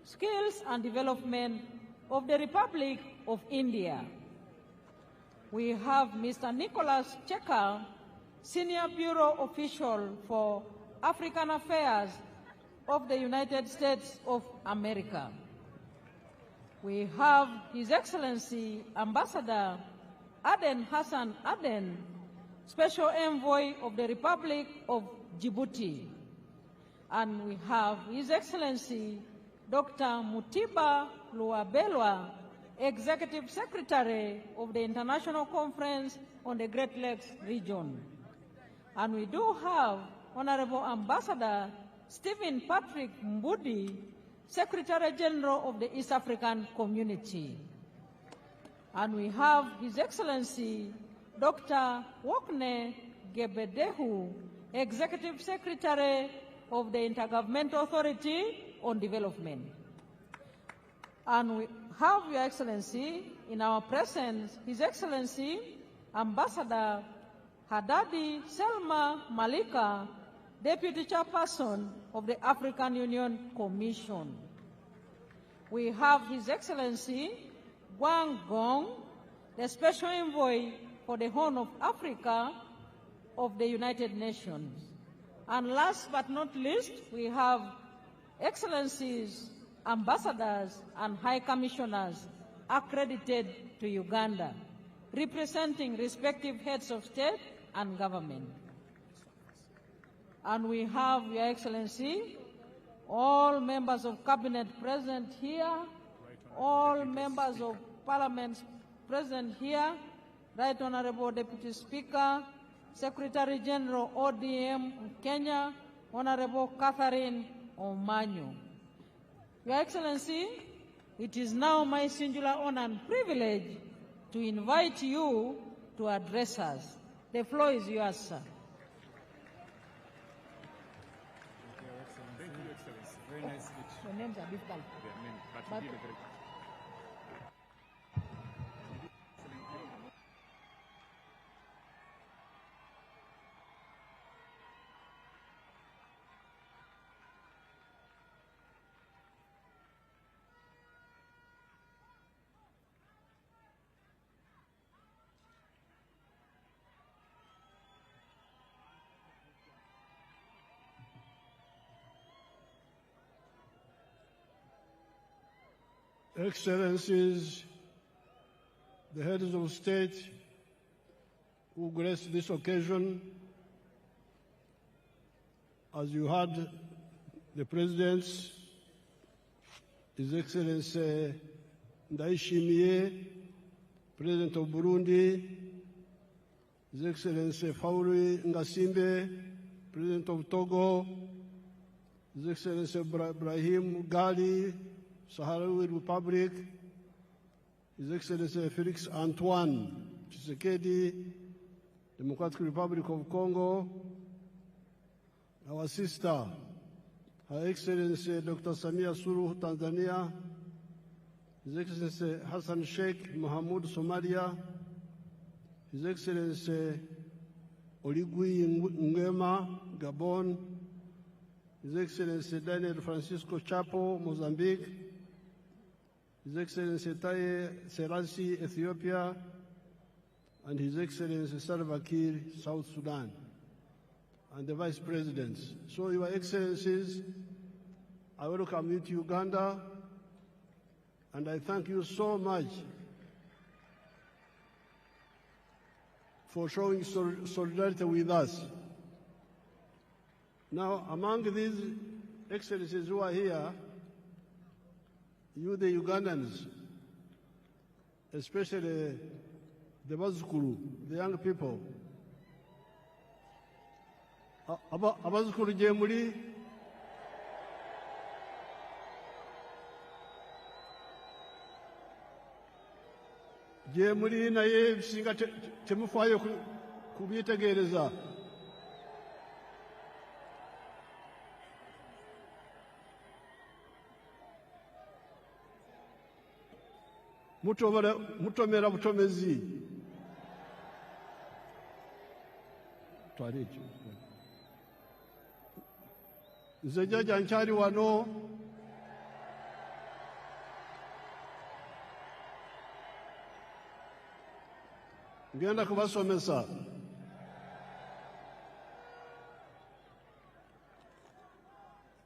Skills and Development of the Republic of India. We have Mr. Nicholas Checker, Senior Bureau Official for African Affairs of the United States of America. We have His Excellency Ambassador Aden Hassan Aden, Special Envoy of the Republic of Djibouti. And we have His Excellency Dr. Mutiba Luabelwa, Executive Secretary of the International Conference on the Great Lakes Region. And we do have Honorable Ambassador Stephen Patrick Mbudi, Secretary General of the East African Community. And we have His Excellency Dr. Wokne Gebedehu, Executive Secretary of the Intergovernmental Authority on Development. And we have Your Excellency in our presence, His Excellency Ambassador Hadadi Selma Malika, Deputy Chairperson of the African Union Commission. We have His Excellency Wang Gong, the Special Envoy for the Horn of Africa of the United Nations. And last but not least, we have Excellencies, Ambassadors, and High Commissioners accredited to Uganda, representing respective heads of state and government. And we have, Your Excellency, all members of Cabinet present here, all members of Parliament present here, Right Honorable Deputy Speaker, Secretary General ODM of Kenya, Honorable Catherine Omanyo. Your Excellency, it is now my singular honor and privilege to invite you to address us. The floor is yours, sir. Thank you, Excellency. Very nice speech. Your names are difficult. But you did a very Excellencies, the heads of state who graced this occasion, as you heard the presidents, His Excellency Ndayishimiye, President of Burundi, His Excellency Fauri Ngasimbe, President of Togo, His Excellency Ibrahim Gali, Sahrawi Republic, His Excellency Felix Antoine Tshisekedi, Democratic Republic of Congo, our sister, Her Excellency Dr. Samia Suluhu, Tanzania, His Excellency Hassan Sheikh Mohamud, Somalia, His Excellency Oligui Nguema, Gabon, His Excellency Daniel Francisco Chapo, Mozambique, His Excellency Taye Selassie, Ethiopia, and His Excellency Salva Kiir, South Sudan, and the Vice Presidents. So, Your Excellencies, I welcome you to Uganda, and I thank you so much for showing solidarity with us. Now, among these Excellencies who are here, you, the Ugandans, especially the Bazukuru, the young people, Abazukuru Jamhuri, Jamhuri naye singa temufayo kubitegereza. Mutomera butomezi. Twalije. Nze jaja nkyali wano. Ngenda kubasomesa.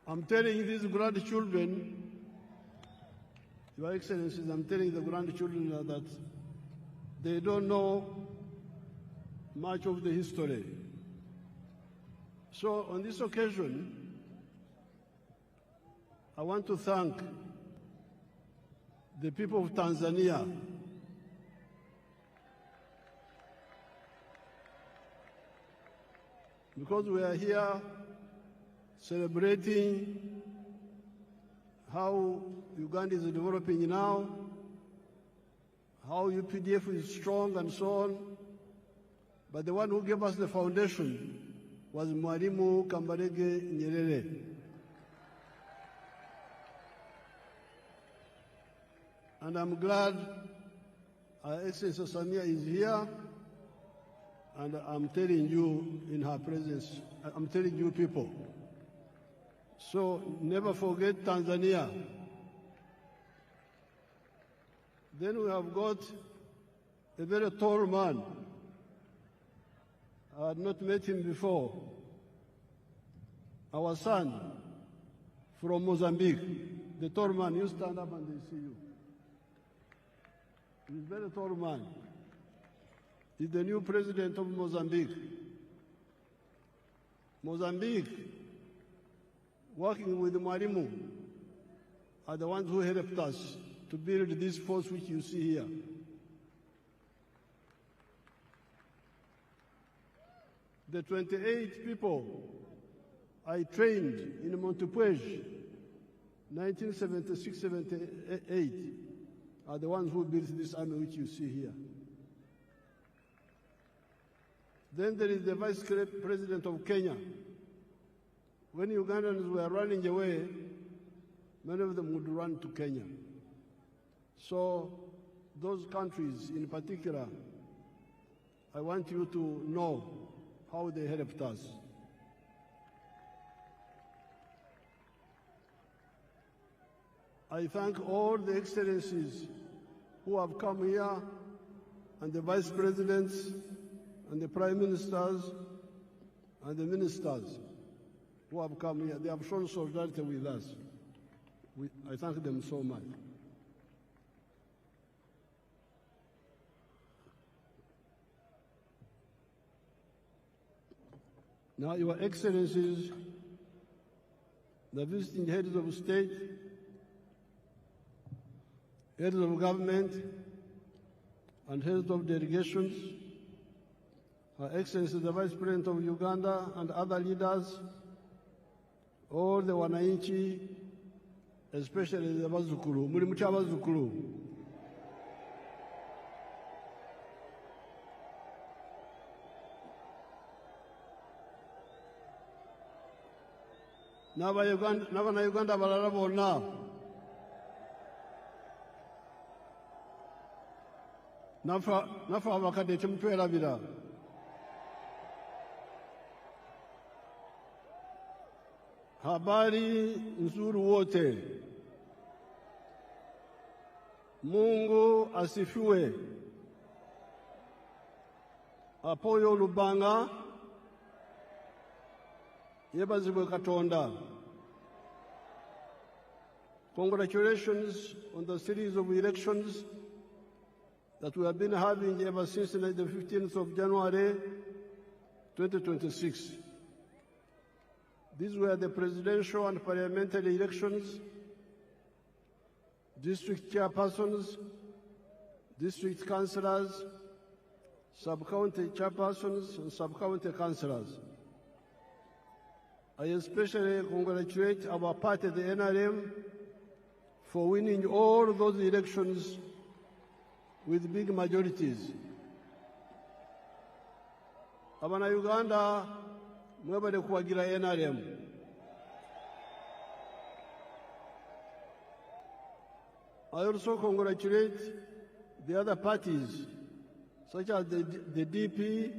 I'm telling these grandchildren, Your Excellencies, I'm telling the grandchildren that they don't know much of the history. So on this occasion, I want to thank the people of Tanzania because we are here celebrating how Uganda is developing now, how UPDF is strong and so on. But the one who gave us the foundation was Mwalimu Kambarage Nyerere. And I'm glad Her Excellency Samia is here, and I'm telling you in her presence, I'm telling you people. So never forget Tanzania. Then we have got a very tall man. I had not met him before. Our son from Mozambique, the tall man, you stand up and they see you. He's a very tall man. He's the new president of Mozambique. Mozambique, working with Mwalimu, are the ones who helped us to build this force which you see here. The 28 people I trained in Montepuez, 1976-78, are the ones who built this army which you see here. Then there is the Vice President of Kenya. When Ugandans were running away, many of them would run to Kenya. So those countries in particular, I want you to know how they helped us. I thank all the excellencies who have come here, and the vice presidents, and the prime ministers, and the ministers who have come here. They have shown solidarity with us. I thank them so much. Now, Your Excellencies, the visiting heads of state, heads of government, and heads of delegations, Her Excellency the Vice President of Uganda and other leaders, all the wananchi, especially the Bazukulu, muri mucha Bazukulu. N'Abanyayuganda balala bonna nafa abakadde temutwerabira. Habari nzuri wote. Mungu asifiwe. Apoyo Lubanga. Yebazibwe Katonda. Congratulations on the series of elections that we have been having ever since the 15th of January 2026. These were the presidential and parliamentary elections, district chairpersons, district councillors, sub-county chairpersons, and sub-county councillors. I especially congratulate our party, the NRM, for winning all those elections with big majorities. Abana-Uganda, mwebale kuwagira NRM. I also congratulate the other parties, such as the DP,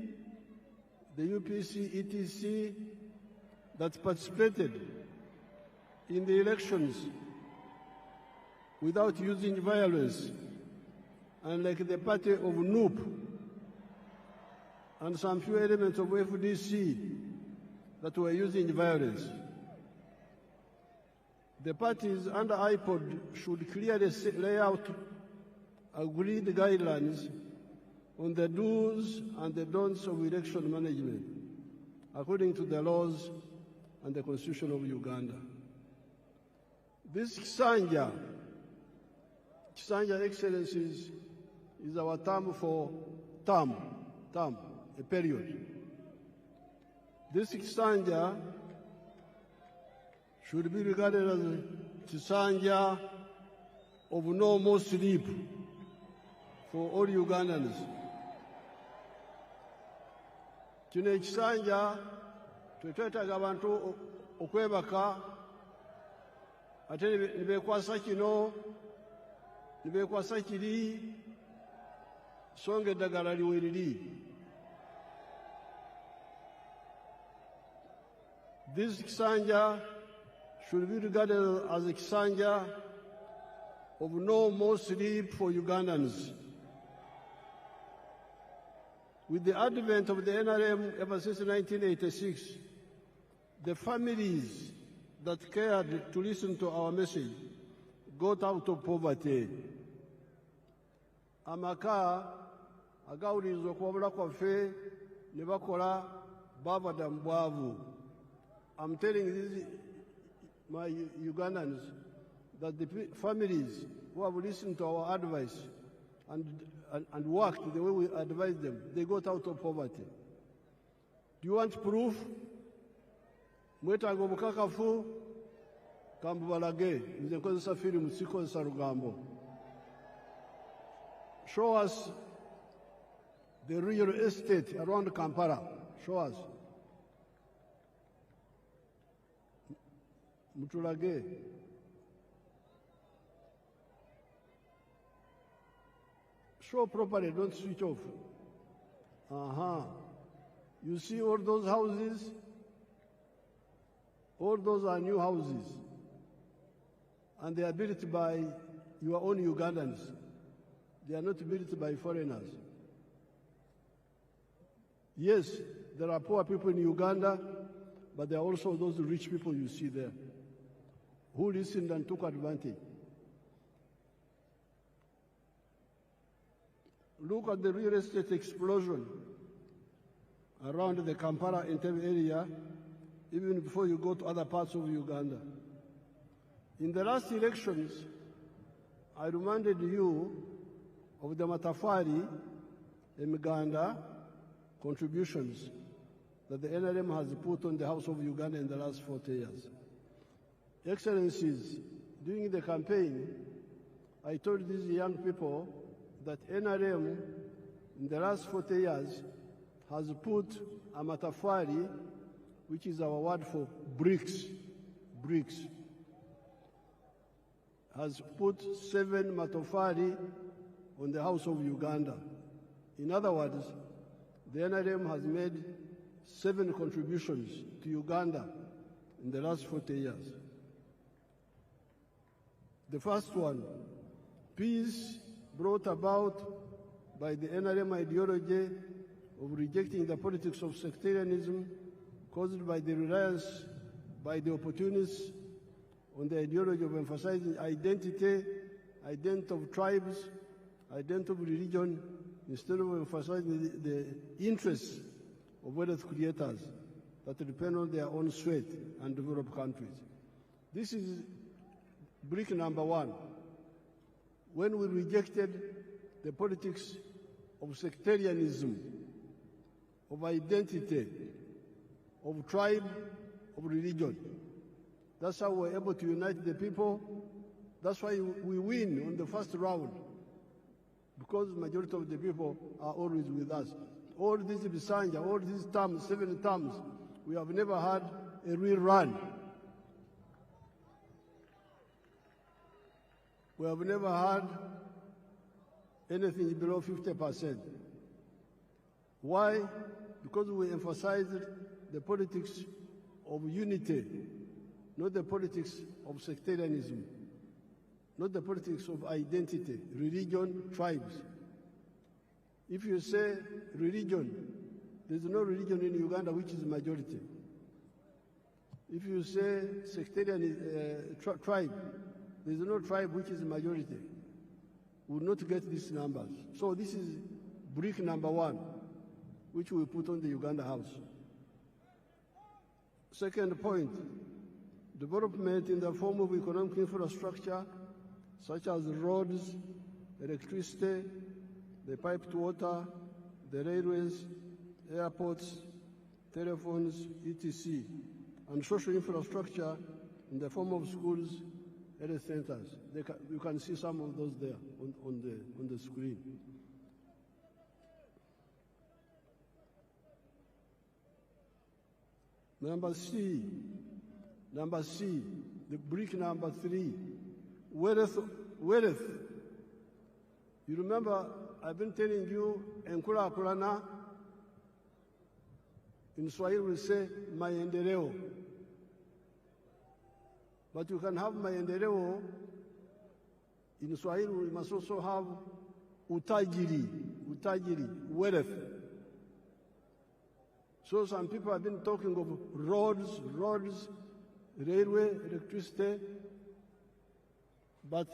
the UPC, ETC, that participated in the elections without using violence, unlike the party of NUP and some few elements of FDC that were using violence. The parties under IPOD should clearly lay out agreed guidelines on the do's and the don'ts of election management, according to the laws and the Constitution of Uganda. This Kisanja, Excellencies, is our term for a period. This Kisanja should be regarded as a Kisanja of no more sleep for all Ugandans. Kino ekisanja twetwetaaga abantu okwebaka ate ne beekwasa kino ne beekwasa kiri so nga eddagala liwe liri. This Kisanja should be regarded as a Kisanja of no more sleep for Ugandans. With the advent of the NRM ever since 1986, the families that cared to listen to our message got out of poverty. Amaka agawuliriza okuwabula kwaffe ne bakola baavadda mu bwavu. I'm telling these, my Ugandans, that the families who have listened to our advice and worked the way we advised them, they got out of poverty. Do you want proof? Mwetaaga obukakafu kambubalage nze nkozesa firimu sikozesa lugambo. Show us the real estate around Kampala. Show us. Mutulage. Show properly, don't switch off. You see all those houses? All those are new houses. And they are built by your own Ugandans. They are not built by foreigners. Yes, there are poor people in Uganda, but there are also those rich people you see there who listened and took advantage. Look at the real estate explosion around the Kampala Entebbe area, even before you go to other parts of Uganda. In the last elections, I reminded you of the Matafari and Uganda contributions that the NRM has put on the House of Uganda in the last 40 years. Excellencies, during the campaign, I told these young people that NRM in the last 40 years has put a Matafari, which is our word for bricks, has put 7 Matafari on the House of Uganda. In other words, the NRM has made 7 contributions to Uganda in the last 40 years. The first one, peace brought about by the NRM ideology of rejecting the politics of sectarianism caused by the reliance by the opportunists on the ideology of emphasizing identity of tribes, identity of religion, instead of emphasizing the interests of wealth creators that depend on their own sweat and developed countries. This is brick number 1. When we rejected the politics of sectarianism, of identity, of tribe, of religion. That's how we're able to unite the people. That's why we win on the first round, because the majority of the people are always with us. All these Bisanja, all these terms, 7 terms, we have never had a real run. We have never had anything below 50%. Why? Because we emphasized the politics of unity, not the politics of sectarianism, not the politics of identity, religion, tribes. If you say religion, there's no religion in Uganda which is majority. If you say sectarian tribe, there's no tribe which is majority. We will not get these numbers. So this is brick number 1, which we put on the Uganda House. Second point, development in the form of economic infrastructure, such as roads, electricity, the piped water, the railways, airports, telephones, etc., and social infrastructure in the form of schools, health centers. You can see some of those there on the screen. Number C, the brick number 3, wealth. You remember, I've been telling you, Enkula Kulana, in Swahili we say, maendeleo. But you can have maendeleo, in Swahili we must also have utajiri, wealth. So some people have been talking of roads, railway, electricity, but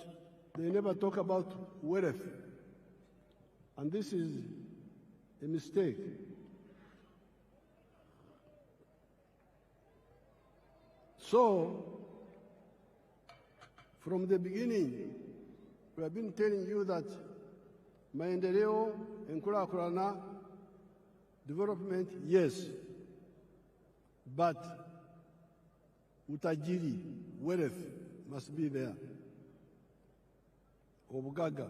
they never talk about wealth. And this is a mistake. So, from the beginning, we have been telling you that maendeleo, enkulakulana, development, yes, but utajiri, wealth must be there, obugaga.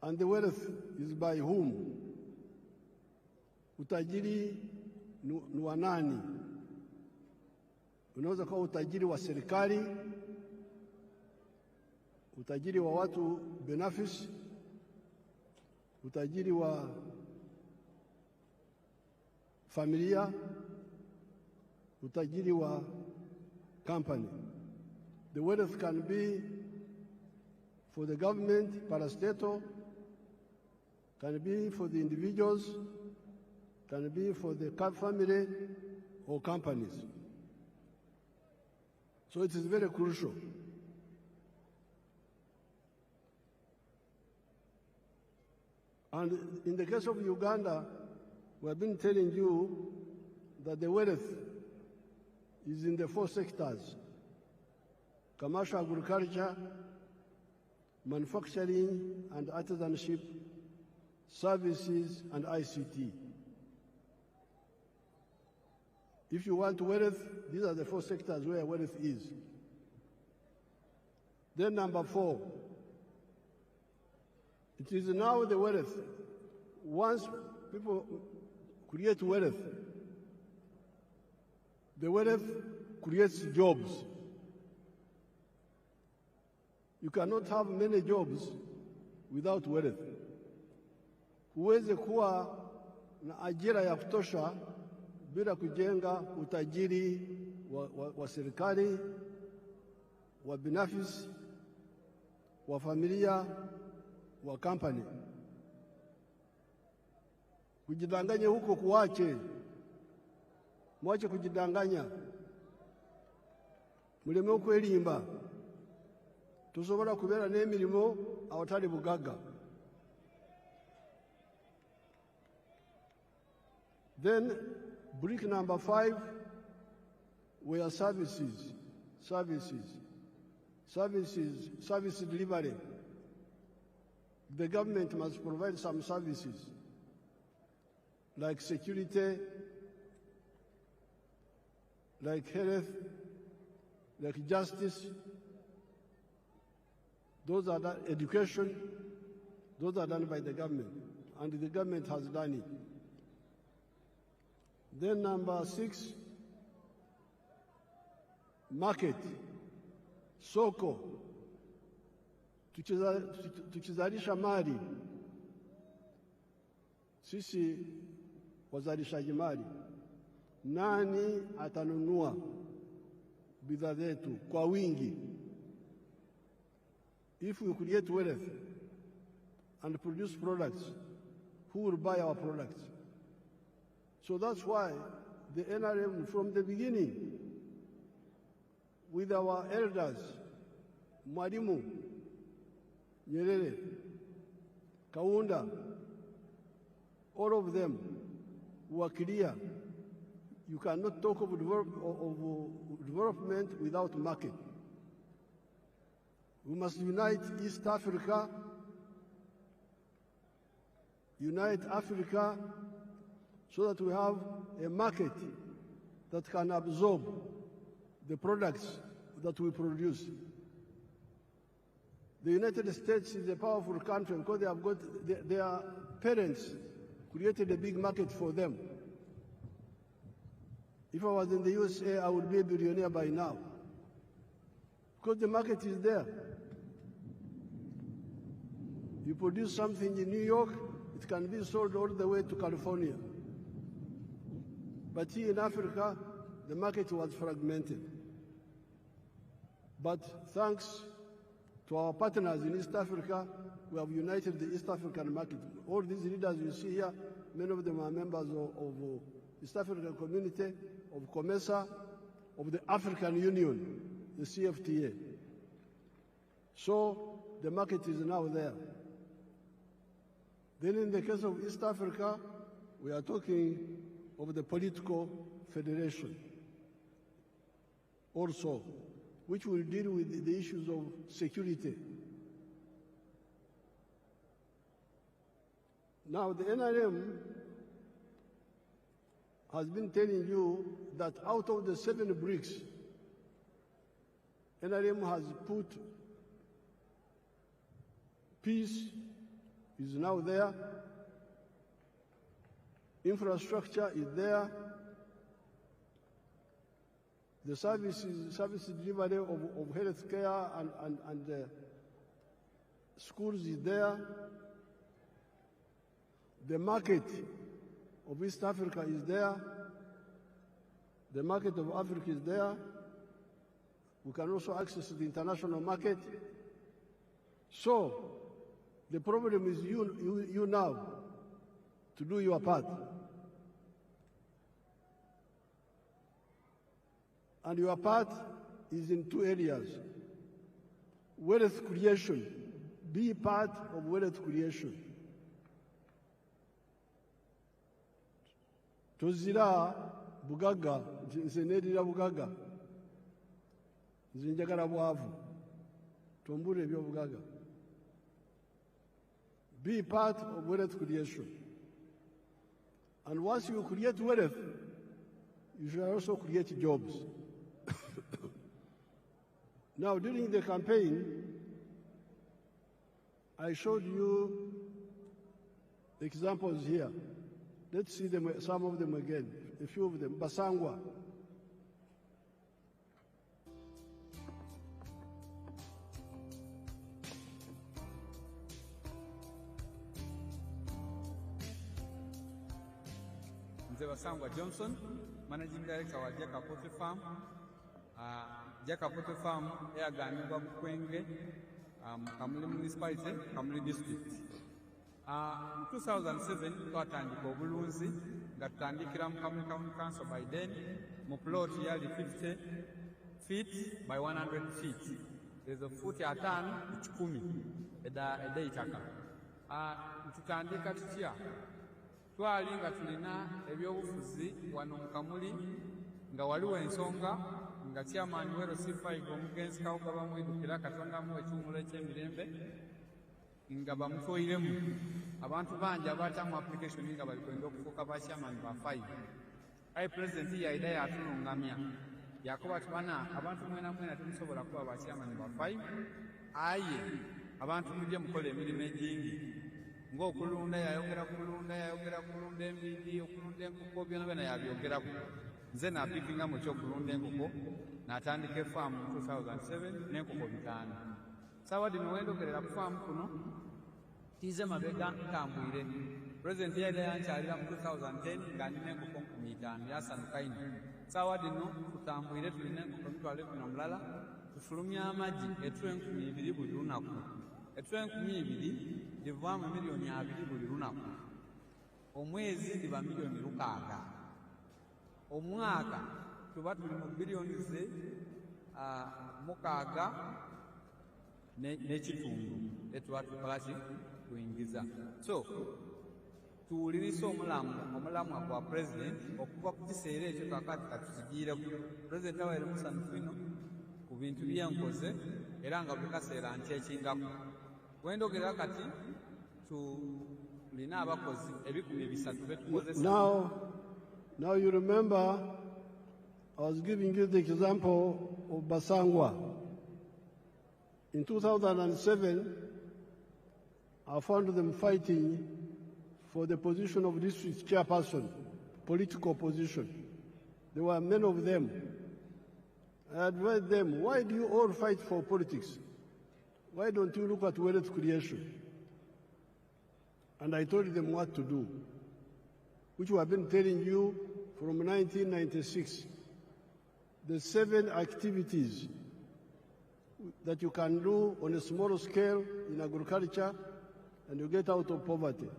And the wealth is by whom? Utajiri ni wa nani? Unaweza kuwa utajiri wa serikali, utajiri wa watu binafsi, utajiri wa familia, utajiri wa company. The wealth can be for the government, parastatal, can be for the individuals, can be for the family or companies. So it is very crucial. And in the case of Uganda, we have been telling you that the wealth is in the 4 sectors: commercial agriculture, manufacturing and artisanship, services and ICT. If you want wealth, these are the 4 sectors where wealth is. Then number 4, it is now the wealth. Once people create wealth, the wealth creates jobs. You cannot have many jobs without wealth. Huwezi kuwa na ajira ya kutosha bila kujenga utajiri wa serikali, wa binafsi, wa familia, wa company. Kujidanganya huko kuache. Mwache kujidanganya. Muleme okwelimba. Tusobola kubeera n'emirimo awatali bugaga. Then brick number 5 were services. Service delivery. The government must provide some services like security, like health, like justice. Those are done, education, those are done by the government, and the government has done it. Then number 6, market, soko. Tukizalisha mali, sisi wazalishaji mali, nani atanunua bidhaa zetu kwa wingi? If we create wealth and produce products, who will buy our products? So that's why the NRM from the beginning, with our elders, Mwalimu, Nyerere, Kaunda, all of them were clear. You cannot talk of development without market. We must unite East Africa, unite Africa, so that we have a market that can absorb the products that we produce. The United States is a powerful country because they have got their parents created a big market for them. If I was in the USA, I would be a billionaire by now, because the market is there. You produce something in New York, it can be sold all the way to California. But here in Africa, the market was fragmented. But thanks to our partners in East Africa, we have united the East African market. All these leaders you see here, many of them are members of East African Community, of COMESA, of the African Union, the CFTA. So the market is now there. Then in the case of East Africa, we are talking of the political federation also, which will deal with the issues of security. Now the NRM has been telling you that out of the 7 bricks, NRM has put peace is now there, infrastructure is there, the service delivery of health care and schools is there, the market of East Africa is there, the market of Africa is there, we can also access the international market. So the problem is you now to do your part. And your part is in 2 areas. Wealth creation. Be part of wealth creation. Tozira bugaga, nsenedira bugaga. Nzinjagala bwavu. Tombure ebyo bugaga. Be part of wealth creation. And once you create wealth, you should also create jobs. Now, during the campaign, I showed you examples here. Let's see them, some of them again, a few of them. Basangwa. Basangwa Johnson, Managing Director wa Jaka Poultry Farm. Jaka Poultry Farm eyaganibwa Bukwenge, Kamuli Municipality, Kamuli District. In 2007, twatandika obulunzi nga tutandikira mu Kamuli County Council by then mu plot yali 50 feet by 100 feet. There's a foot atano kikumi edeitaka. Tutandika tutya twali nga tulina ebyobufuzi wano mu Kamuli nga waliwo ensonga nga chairman wero sifayiga omugenzi kawuka bamwidukira Katonda mu ekyumulo eky'emirembe nga bamutoyiremu abantu bangi abaatamu application nga bali kwenda okufuuka ba chairman ba 5. Aye president yaida yatulungamya yakuba tubana abantu mwena mwena tumusobola kuba ba chairman ba 5. Aye abantu mujje mukola emirimu egingi ng'okulunda yayogera kulunda embidi okulunda enkoko byonna yabyogeraku. Nze napikinga mu kyokulunda enkoko n'atandika efaamu mu 2007 n'enkoko 5. Sawa dino wendogerera ku faamu kuno tize mabega ntambwire. President yaida yankyalira mu 2010 nga nina enkoko 5 ya Hassan kaini. Sawa dino tutambwire tulina enkoko mitwalo 10 tufulumya amagi ettu 2,000 buli lunaku. Ettu 2,000 livaamu milioni 2 buli lunaku. Omwezi liba milioni 6. Omwaka tuba tuli mu bilioni ze 6 n'ekitundu etuba tukolaki kuyingiza. So tuwulirisa omulamwa gwa president okuva ku kiseera ekyo kakati katukigiireku. President awaire musanyufu ino ku bintu byenkoze era nga buli kaseera nkyekingako. Wendogerera kati tulina abakozi 300 betukozesa. Now you remember I was giving you the example of Basangwa. In 2007, I found them fighting for the position of district chairperson, political position. There were many of them. I advised them, why do you all fight for politics? Why don't you look at wealth creation? And I told them what to do, which we have been telling you from 1996. The 7 activities that you can do on a small scale in agriculture and you get out of poverty.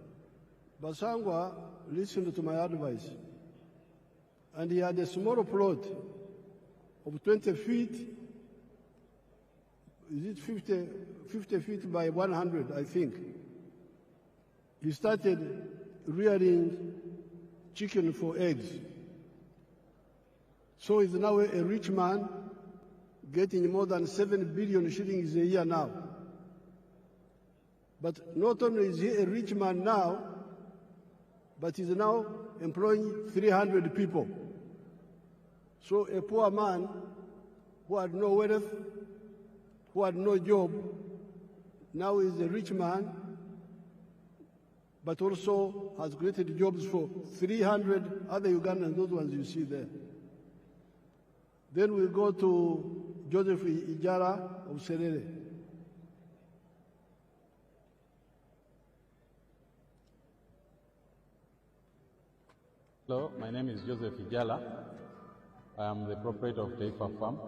Basangwa listened to my advice, and he had a small plot of 20 feet, is it 50 feet by 100, I think. He started rearing chicken for eggs. So he's now a rich man, getting more than 7 billion shillings a year now. But not only is he a rich man now, but he's now employing 300 people. So a poor man who had no wealth, who had no job, now is a rich man, but also has created jobs for 300 other Ugandans, those ones you see there. Then we go to Joseph Ijara of Sherehe. Hello, my name is Joseph Ijala. I am the proprietor of Taifa Farm,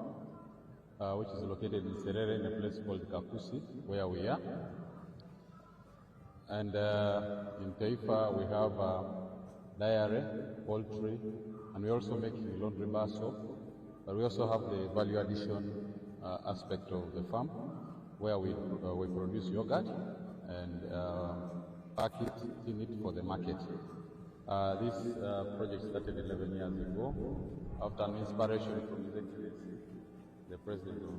which is located in Sherehe, in a place called Kakusi, where we are. And in Taifa, we have dairy, poultry, and we also make laundry bar soap. But we also have the value addition aspect of the farm, where we produce yogurt and pack it, in it for the market. This project started 11 years ago after an inspiration from His Excellency, the President of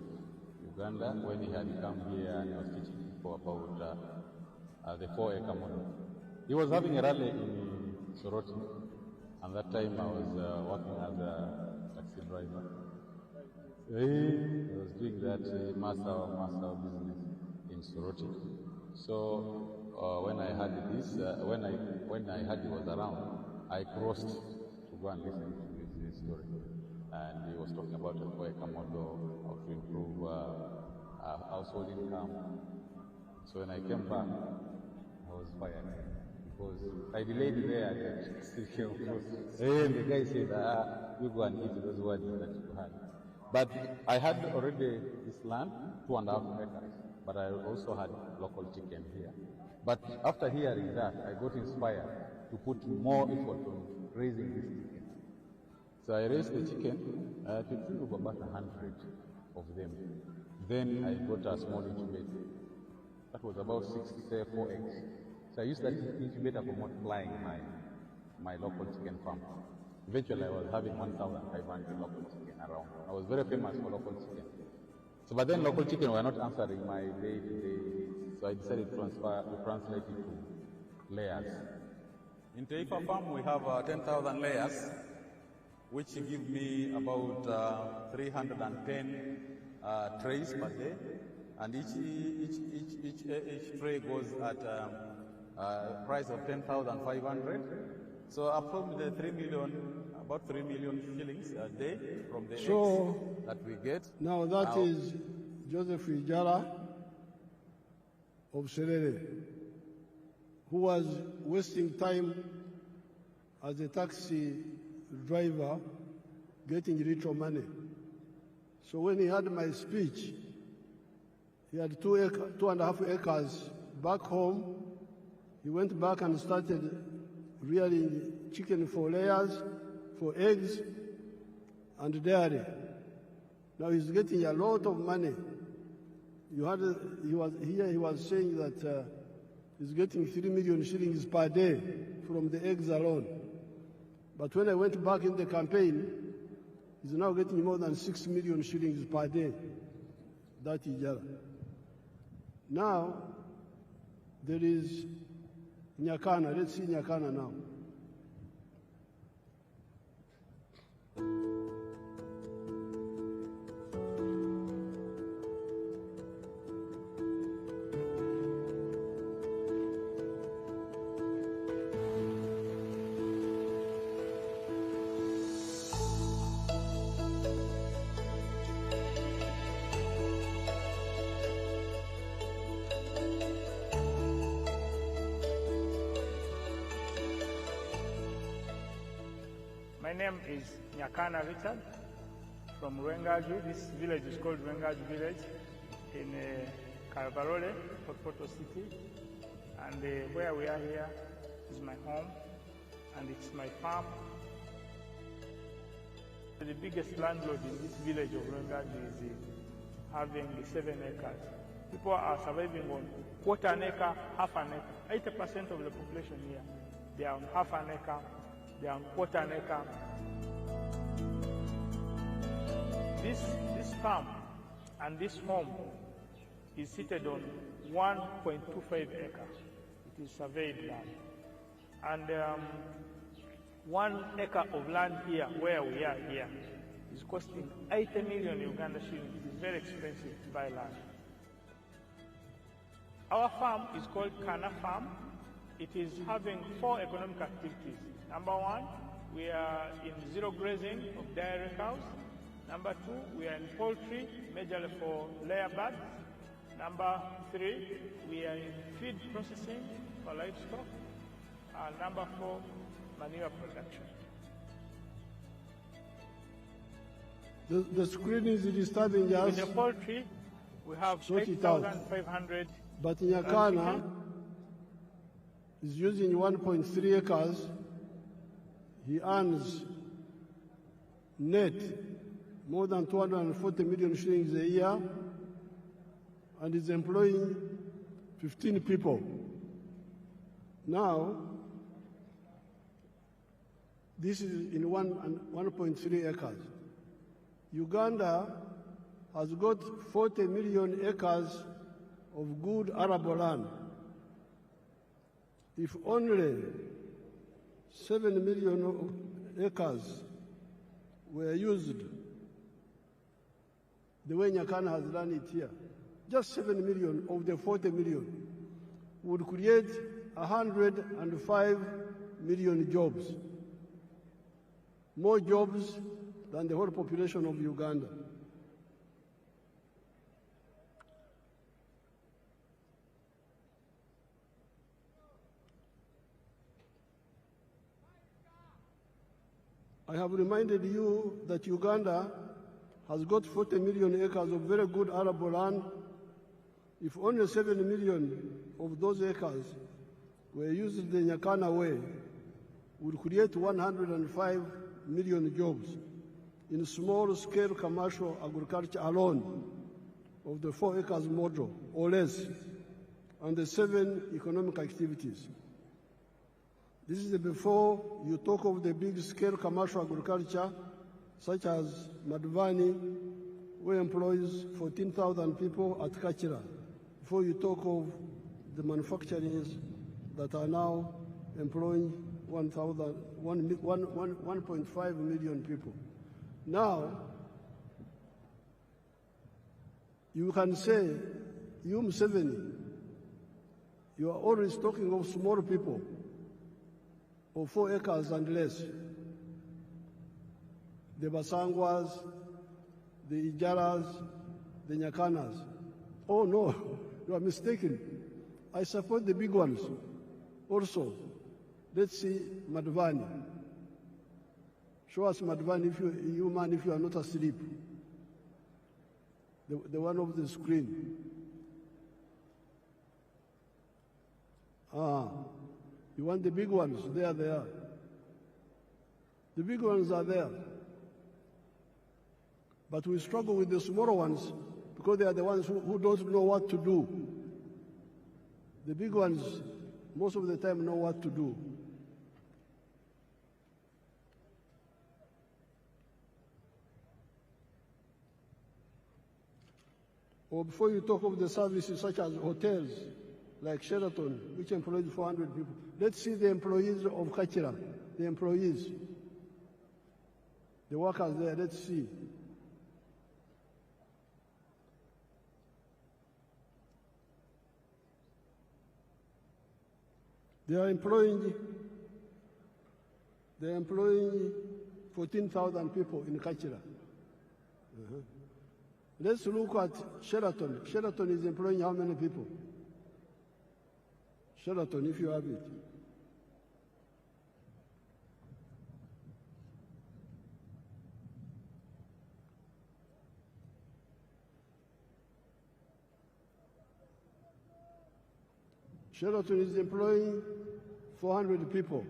Uganda, when he had come here and he was teaching people about the 4-acre model. He was having a rally in Soroti, and that time I was working as a taxi driver. He was doing that master business in Soroti. So when I heard this, when I heard he was around, I crossed to go and listen to his story. And he was talking about a 4-acre model, how to improve household income. So when I came back, I was fired because I delayed there at and the guy said, you go and eat those words that you had. But I had already this land, 2.5 acres, but I also had local chicken here. But after hearing that, I got inspired to put more effort on raising this chicken. So I raised the chicken, I think of about 100 of them. Then I got a small incubator. That was about 4 eggs. So I used that incubator for multiplying my local chicken farm. Eventually I was having 1,500 local chicken around. I was very famous for local chicken. So but then local chicken were not answering my day-to-day needs. So I decided to translate it to layers. In Taifa Farm we have 10,000 layers, which give me about 310 trays per day. And each tray goes at a price of 10,500. So approximately about 3 million shillings a day from the eggs that we get. Now that is Joseph Ijara of Sherehe, who was wasting time as a taxi driver getting little money. So when he heard my speech, he had 2.5 acres back home. He went back and started rearing chicken for layers, for eggs, and dairy. Now he's getting a lot of money. He was saying that he's getting 3 million shillings per day from the eggs alone. But when I went back in the campaign, he's now getting more than 6 million shillings per day. That Ijara. Now, there is Nyakana. Let's see Nyakana now. My name is Nyakana Richard from Rwengaju. This village is called Rwengaju village in Kalbarole, Poto City. And where we are here is my home and it's my farm. The biggest landlord in this village of Rwengaju is having 7 acres. People are surviving on 1/4 acre, 1/2 acre. 80% of the population here, they are on 1/2 acre. They are on 1/4 acre. This farm and this home is seated on 1.25 acres. It is surveyed land. And 1 acre of land here, where we are here, is costing 80 million Uganda shillings. It is very expensive to buy land. Our farm is called Kana Farm. It is having 4 economic activities. Number 1, we are in zero grazing of dairy cows. Number 2, we are in poultry, majorly for layer birds. Number 3, we are in feed processing for livestock. And number 4, manure production. The screen is disturbing us. In the poultry, we have 8,500. But Nyakana is using 1.3 acres. He earns net more than 240 million shillings a year and is employing 15 people. Now, this is in 1.3 acres. Uganda has got 40 million acres of good arable land. If only 7 million acres were used the way Nyakana has done it here, just 7 million of the 40 million would create 105 million jobs, more jobs than the whole population of Uganda. I have reminded you that Uganda has got 40 million acres of very good arable land. If only 7 million of those acres were used the Nyakana way, would create 105 million jobs in small-scale commercial agriculture alone of the 4 acres model or less, and the 7 economic activities. This is before you talk of the big-scale commercial agriculture, such as Madvani, where employs 14,000 people at Kachira, before you talk of the manufacturers that are now employing 1.5 million people. Now, you can say, you Museveni, you are always talking of small people, of 4 acres and less. The Basangwas, the Ijaras, the Nyakanas. Oh no, you are mistaken. I support the big ones also. Let's see Madvani. Show us Madvani, if you man, if you are not asleep. The one of the screen. You want the big ones? There they are. The big ones are there. But we struggle with the smaller ones because they are the ones who don't know what to do. The big ones, most of the time, know what to do. Or before you talk of the services such as hotels, like Sheraton, which employs 400 people. Let's see the employees of Kachira, the employees, the workers there, let's see. They are employing 14,000 people in Kachira. Let's look at Sheraton. Sheraton is employing how many people? Sheraton, if you have it. Sheraton is employing 400 people.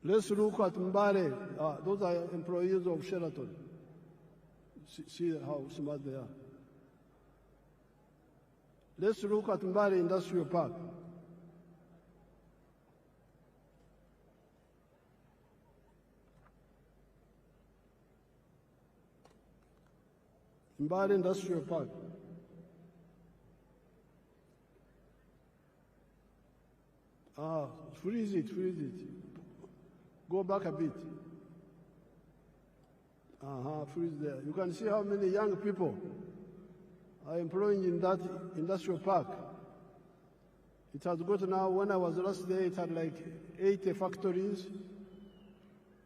Let's look at Mbare. Those are employees of Sheraton. See how smart they are. Let's look at Mbare Industrial Park. Mbare Industrial Park. Freeze it. Go back a bit. Freeze there. You can see how many young people are employing in that industrial park. It has got now, when I was last there, it had like 80 factories,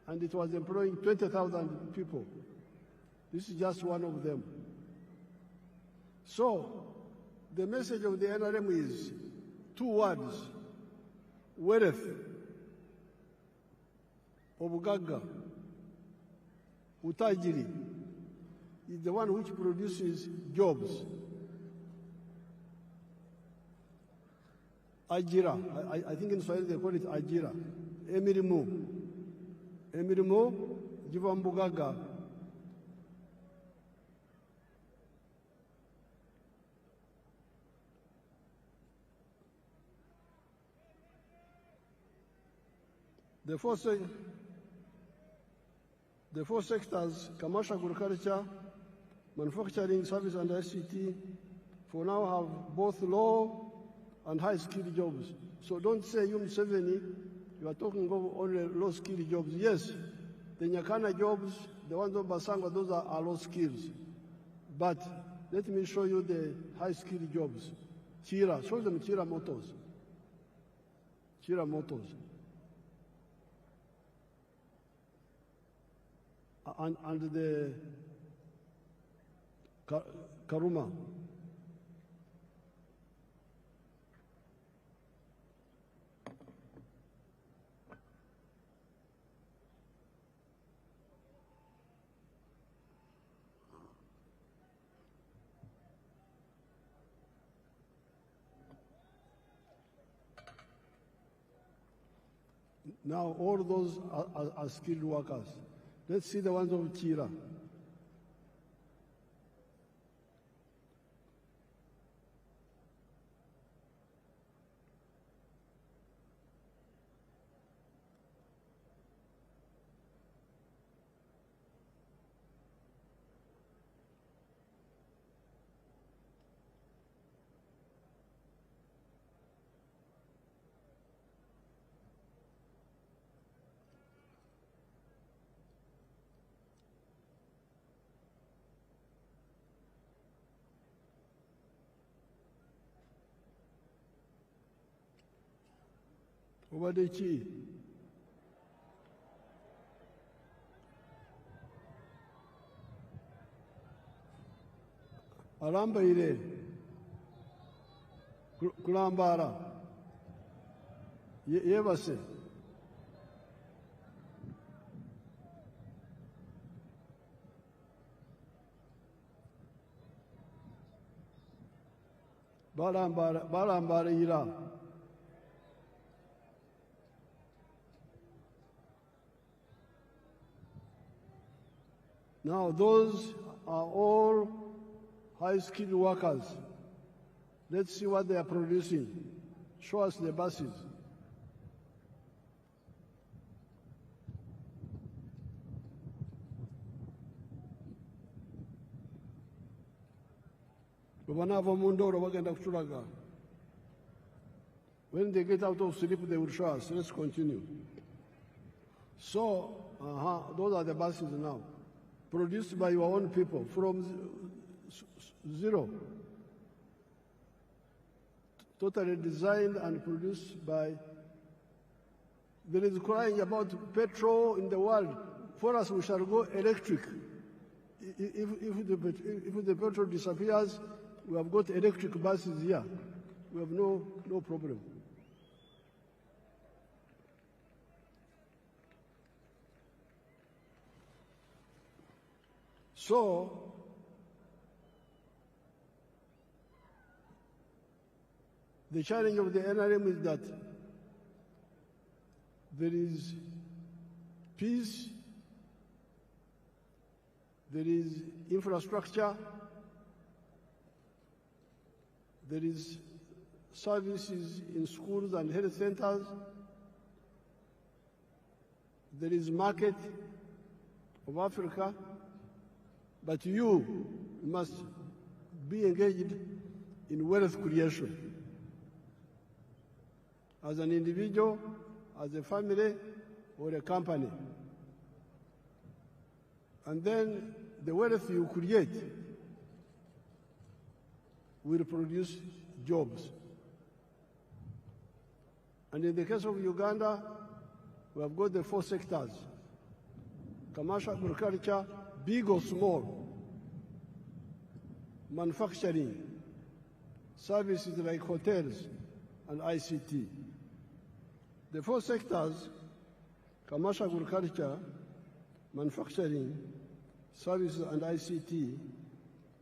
and it was employing 20,000 people. This is just one of them. So, the message of the NRM is 2 words: wealth, obugagga, utajiri is the one which produces jobs. Ajira, I think in Swahili they call it ajira. Emirimo jiva mbugaga. The four sectors, commercial agriculture, manufacturing, service and ICT, for now have both low and high-skilled jobs. So don't say you, Museveni, you are talking of only low-skilled jobs. Yes, the Nyakana jobs, the ones of Basangwa, those are low skills. But let me show you the high-skilled jobs. Chira, show them Chira Motors. Chira Motors. And the Karuma. Now all those are skilled workers. Let's see the ones of Chira. Obade chi. Alamba ile. Kulambara. Yebase. Balambara ira. Now those are all high-skilled workers. Let's see what they are producing. Show us the buses. When they get out of sleep, they will show us. Let's continue. So, those are the buses now. Produced by your own people from zero. Totally designed and produced by. There is crying about petrol in the world. For us, we shall go electric. If the petrol disappears, we have got electric buses here. We have no problem. So, the challenge of the NRM is that there is peace, there is infrastructure, there is services in schools and health centers, there is market of Africa, but you must be engaged in wealth creation. as an individual, as a family, or a company. And then the wealth you create will produce jobs. And in the case of Uganda, we have got the 4 sectors: commercial, agriculture, big or small, manufacturing, services like hotels, and ICT. The 4 sectors, commercial, agriculture, manufacturing, services, and ICT,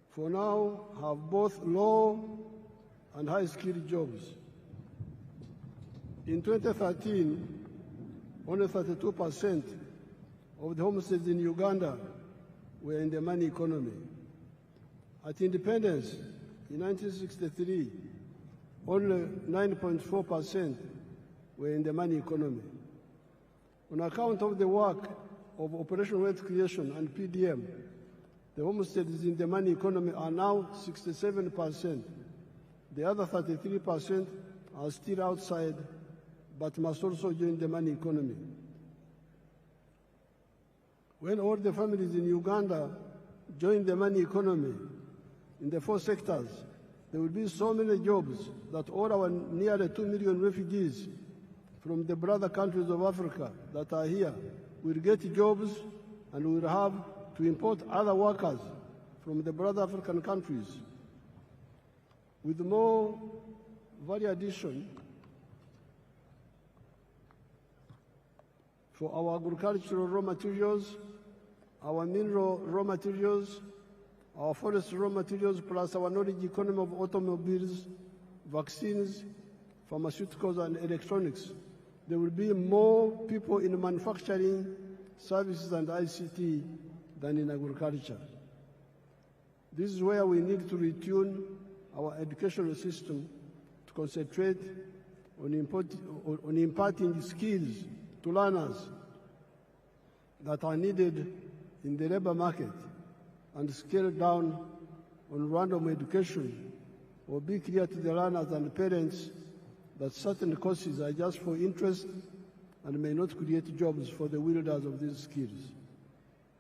for now have both low and high-skilled jobs. In 2013, only 32% of the homesteads in Uganda were in the money economy. At independence in 1963, only 9.4% were in the money economy. On account of the work of Operation Wealth Creation and PDM, the homesteads in the money economy are now 67%. The other 33% are still outside, but must also join the money economy. When all the families in Uganda join the money economy in the 4 sectors, there will be so many jobs that all our nearly 2 million refugees from the brother countries of Africa that are here will get jobs, and will have to import other workers from the brother African countries. With more value addition for our agricultural raw materials, our mineral raw materials, our forest raw materials, plus our knowledge economy of automobiles, vaccines, pharmaceuticals, and electronics, there will be more people in manufacturing, services, and ICT than in agriculture. This is where we need to retune our educational system to concentrate on imparting skills to learners that are needed in the labor market, and scale down on random education, or be clear to the learners and parents that certain courses are just for interest and may not create jobs for the wielders of these skills.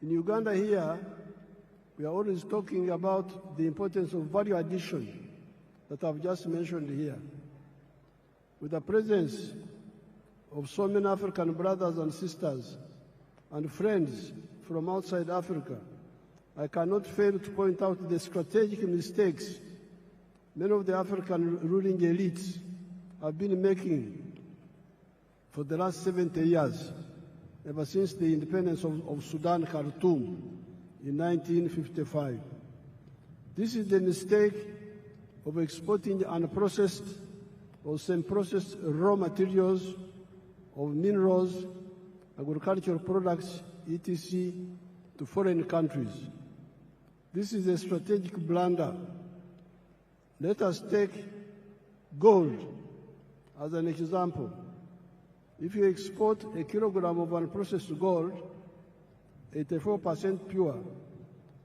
In Uganda here, we are always talking about the importance of value addition that I've just mentioned here. With the presence of so many African brothers and sisters and friends from outside Africa, I cannot fail to point out the strategic mistakes many of the African ruling elites have been making for the last 70 years, ever since the independence of Sudan, Khartoum, in 1955. This is the mistake of exporting unprocessed or semi-processed raw materials of minerals, agricultural products, etc., to foreign countries. This is a strategic blunder. Let us take gold as an example. If you export a kilogram of unprocessed gold, 84% pure,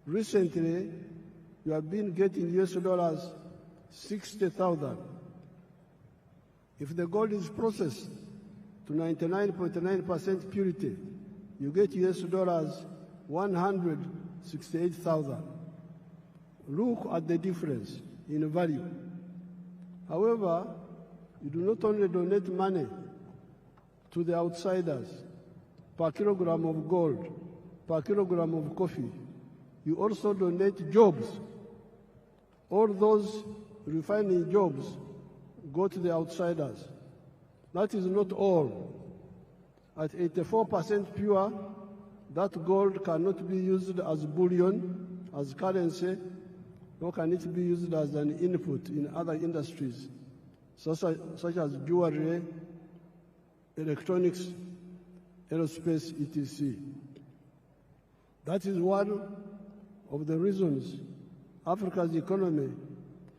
recently you have been getting US dollars 60,000. If the gold is processed to 99.9% purity, you get US dollars 168,000. Look at the difference in value. However, you do not only donate money to the outsiders per kilogram of gold, per kilogram of coffee, you also donate jobs. All those refining jobs go to the outsiders. That is not all. At 84% pure, that gold cannot be used as bullion, as currency, nor can it be used as an input in other industries, such as jewelry, electronics, aerospace, etc. That is one of the reasons Africa's economy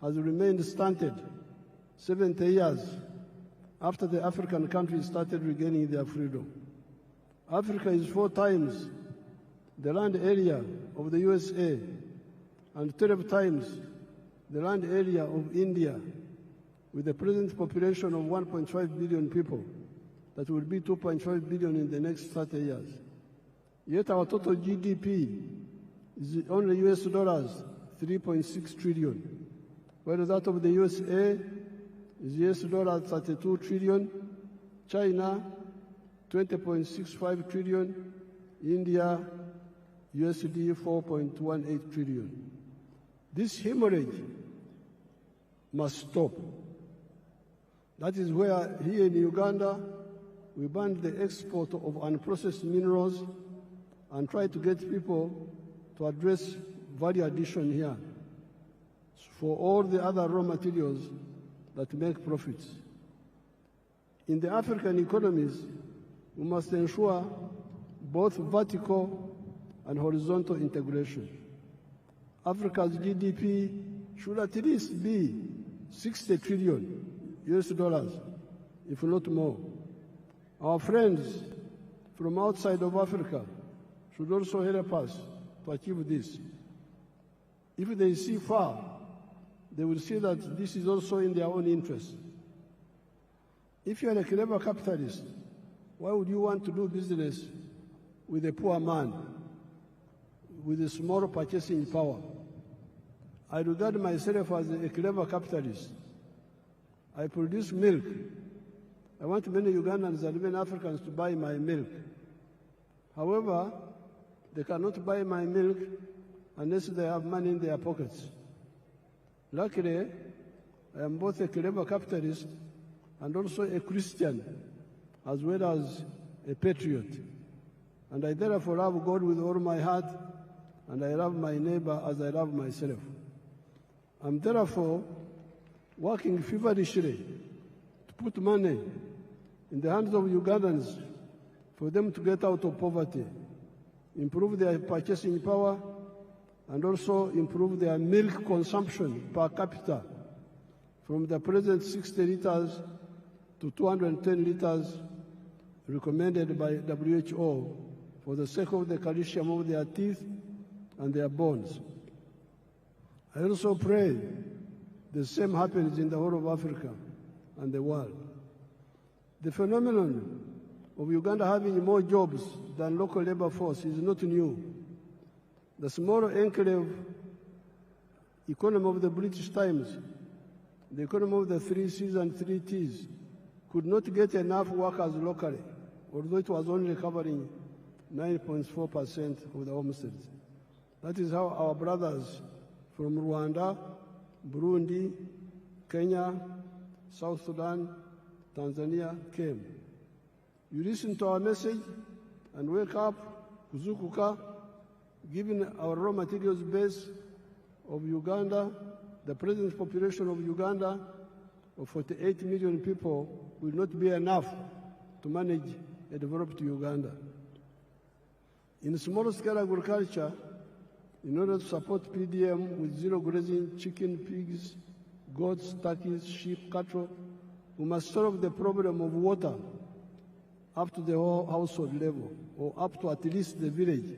has remained stunted 70 years after the African countries started regaining their freedom. Africa is 4 times the land area of the USA and 12 times the land area of India, with the present population of 1.5 billion people, that will be 2.5 billion in the next 30 years. Yet our total GDP is only US dollars 3.6 trillion, while that of the USA is US dollars 32 trillion, China 20.65 trillion, India USD 4.18 trillion. This hemorrhage must stop. That is where here in Uganda we banned the export of unprocessed minerals and try to get people to address value addition here for all the other raw materials that make profits. In the African economies, we must ensure both vertical and horizontal integration. Africa's GDP should at least be 60 trillion US dollars, if not more. Our friends from outside of Africa should also help us to achieve this. If they see far, they will see that this is also in their own interest. If you are a clever capitalist, why would you want to do business with a poor man with a small purchasing power? I regard myself as a clever capitalist. I produce milk. I want many Ugandans and many Africans to buy my milk. However, they cannot buy my milk unless they have money in their pockets. Luckily, I am both a clever capitalist and also a Christian, as well as a patriot. And I therefore love God with all my heart, and I love my neighbor as I love myself. I'm therefore working feverishly to put money in the hands of Ugandans for them to get out of poverty, improve their purchasing power, and also improve their milk consumption per capita from the present 60 liters to 210 liters recommended by WHO for the sake of the calcium of their teeth and their bones. I also pray the same happens in the whole of Africa and the world. The phenomenon of Uganda having more jobs than local labor force is not new. The small enclave economy of the British times, the economy of the 3 C's and 3 T's, could not get enough workers locally, although it was only covering 9.4% of the homesteads. That is how our brothers from Rwanda, Burundi, Kenya, South Sudan, Tanzania came. You listen to our message and wake up, kuzukuka, given our raw materials base of Uganda, the present population of Uganda of 48 million people will not be enough to manage a developed Uganda. In small-scale agriculture, in order to support PDM with zero grazing chicken, pigs, goats, turkeys, sheep, cattle, we must solve the problem of water up to the whole household level, or up to at least the village,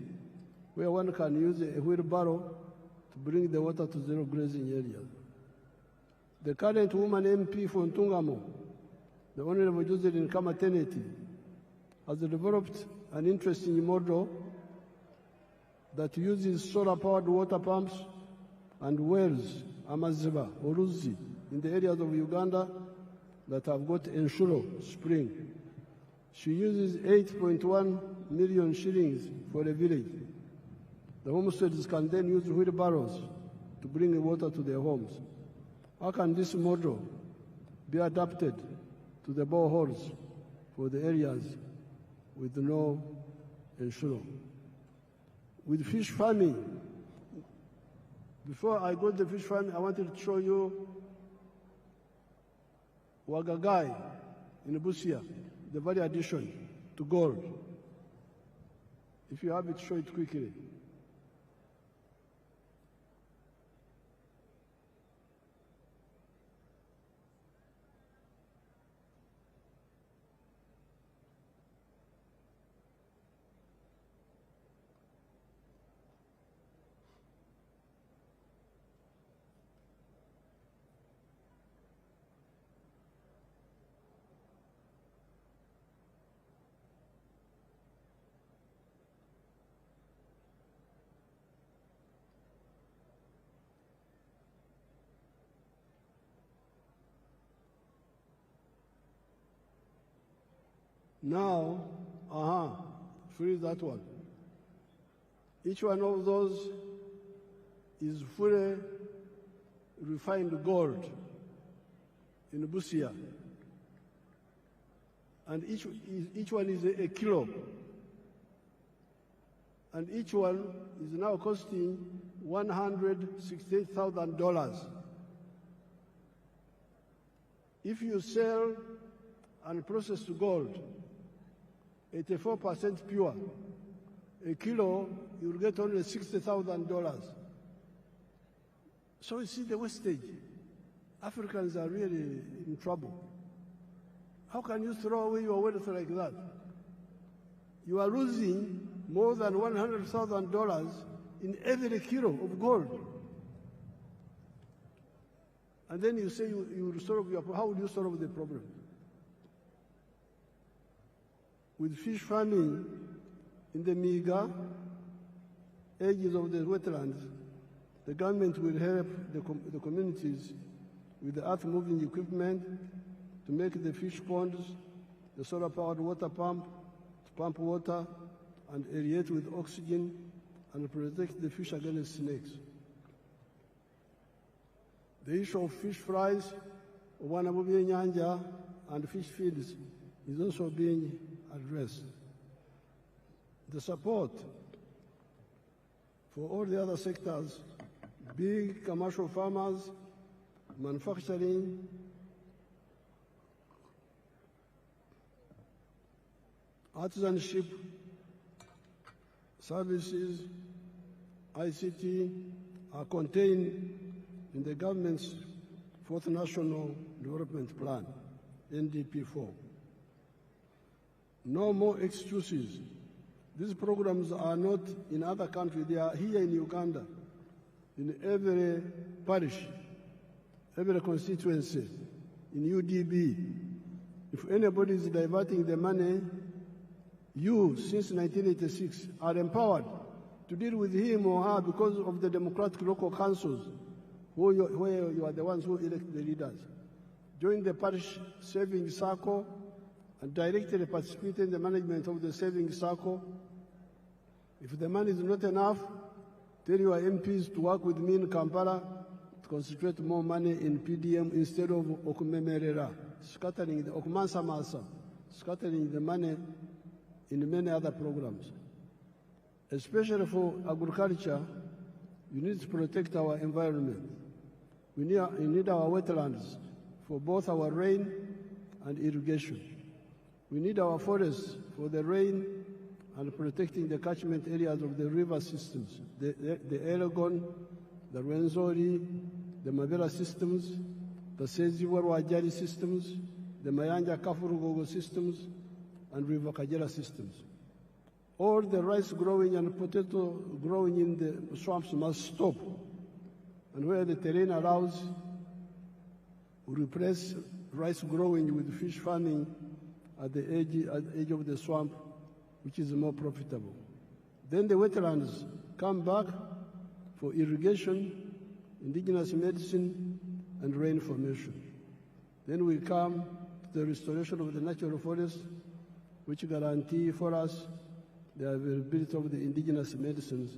where one can use a wheelbarrow to bring the water to zero grazing areas. The current woman MP for Ntungamo, the Honorable Josephine Kamateneti, has developed an interesting model that uses solar-powered water pumps and wells, amaziba, or uzi, in the areas of Uganda that have got Enshuro spring. She uses 8.1 million shillings for a village. The homesteads can then use wheelbarrows to bring water to their homes. How can this model be adapted to the boreholes for the areas with no Enshuro? With fish farming, before I go to the fish farming, I wanted to show you Wagagai in Busia, the value addition to gold. If you have it, show it quickly. Now, freeze that one. Each one of those is fully refined gold in Busia. And each one is a kilo. And each one is now costing $168,000. If you sell unprocessed gold, 84% pure, a kilo, you'll get only $60,000. So you see the wastage. Africans are really in trouble. How can you throw away your wealth like that? You are losing more than $100,000 in every kilo of gold. And then you say you will solve your problem. How will you solve the problem? With fish farming in the Miga edges of the wetlands, the government will help the communities with the earth-moving equipment to make the fish ponds, the solar-powered water pump, to pump water and aerate with oxygen and protect the fish against snakes. The issue of fish fries, nyanja, and fish feeds is also being addressed. The support for all the other sectors, big commercial farmers, manufacturing, artisanship, services, ICT are contained in the government's Fourth National Development Plan, NDP4. No more excuses. These programs are not in other countries. They are here in Uganda, in every parish, every constituency, in UDB. If anybody is diverting the money, you, since 1986, are empowered to deal with him or her because of the democratic local councils, where you are the ones who elect the leaders. Join the parish savings circle and directly participate in the management of the savings circle. If the money is not enough, tell your MPs to work with me in Kampala to concentrate more money in PDM instead of okumemerera, scattering the okumansamasa, scattering the money in many other programs. Especially for agriculture, you need to protect our environment. We need our wetlands for both our rain and irrigation. We need our forests for the rain and protecting the catchment areas of the river systems, the Elgon, the Rwenzori, the Mabera systems, the Seziwarwajari systems, the Mayanja Kafurugogo systems, and River Kajera systems. All the rice growing and potato growing in the swamps must stop. And where the terrain allows, we replace rice growing with fish farming at the edge of the swamp, which is more profitable. Then the wetlands come back for irrigation, indigenous medicine, and rain formation. Then we come to the restoration of the natural forests, which guarantee for us the availability of the indigenous medicines,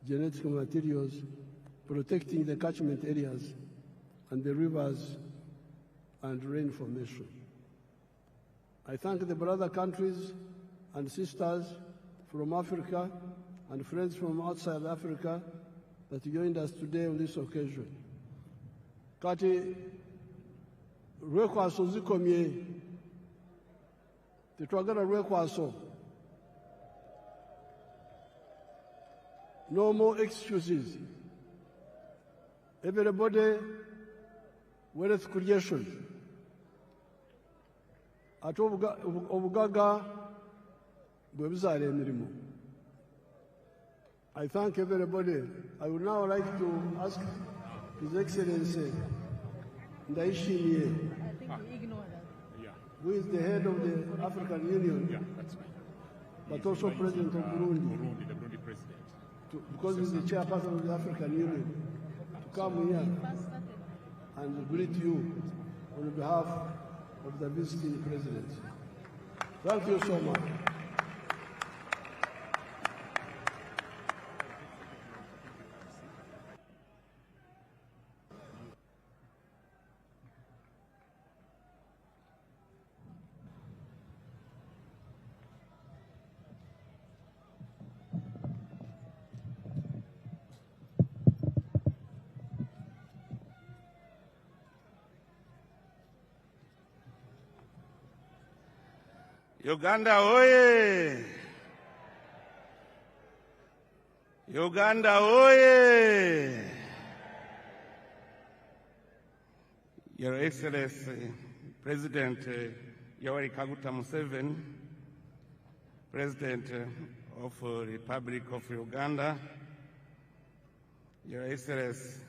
genetic materials, protecting the catchment areas and the rivers and rain formation. I thank the brother countries and sisters from Africa and friends from outside Africa that joined us today on this occasion. Kati lwekwaso zikomye, tetwagala lwekwaso. No more excuses. Everybody, wealth creation. Ate obugaga bwe buzaala emirimu. I thank everybody. I would now like to ask His Excellency Ndaishimie, who is the head of the African Union, but also President of Burundi, because he's the chairperson of the African Union, to come here and greet you on behalf of the visiting president. Thank you so much. Uganda oye! Uganda oye! Your Excellency, President Yoweri Kaguta Museveni, President of the Republic of Uganda, Your Excellency,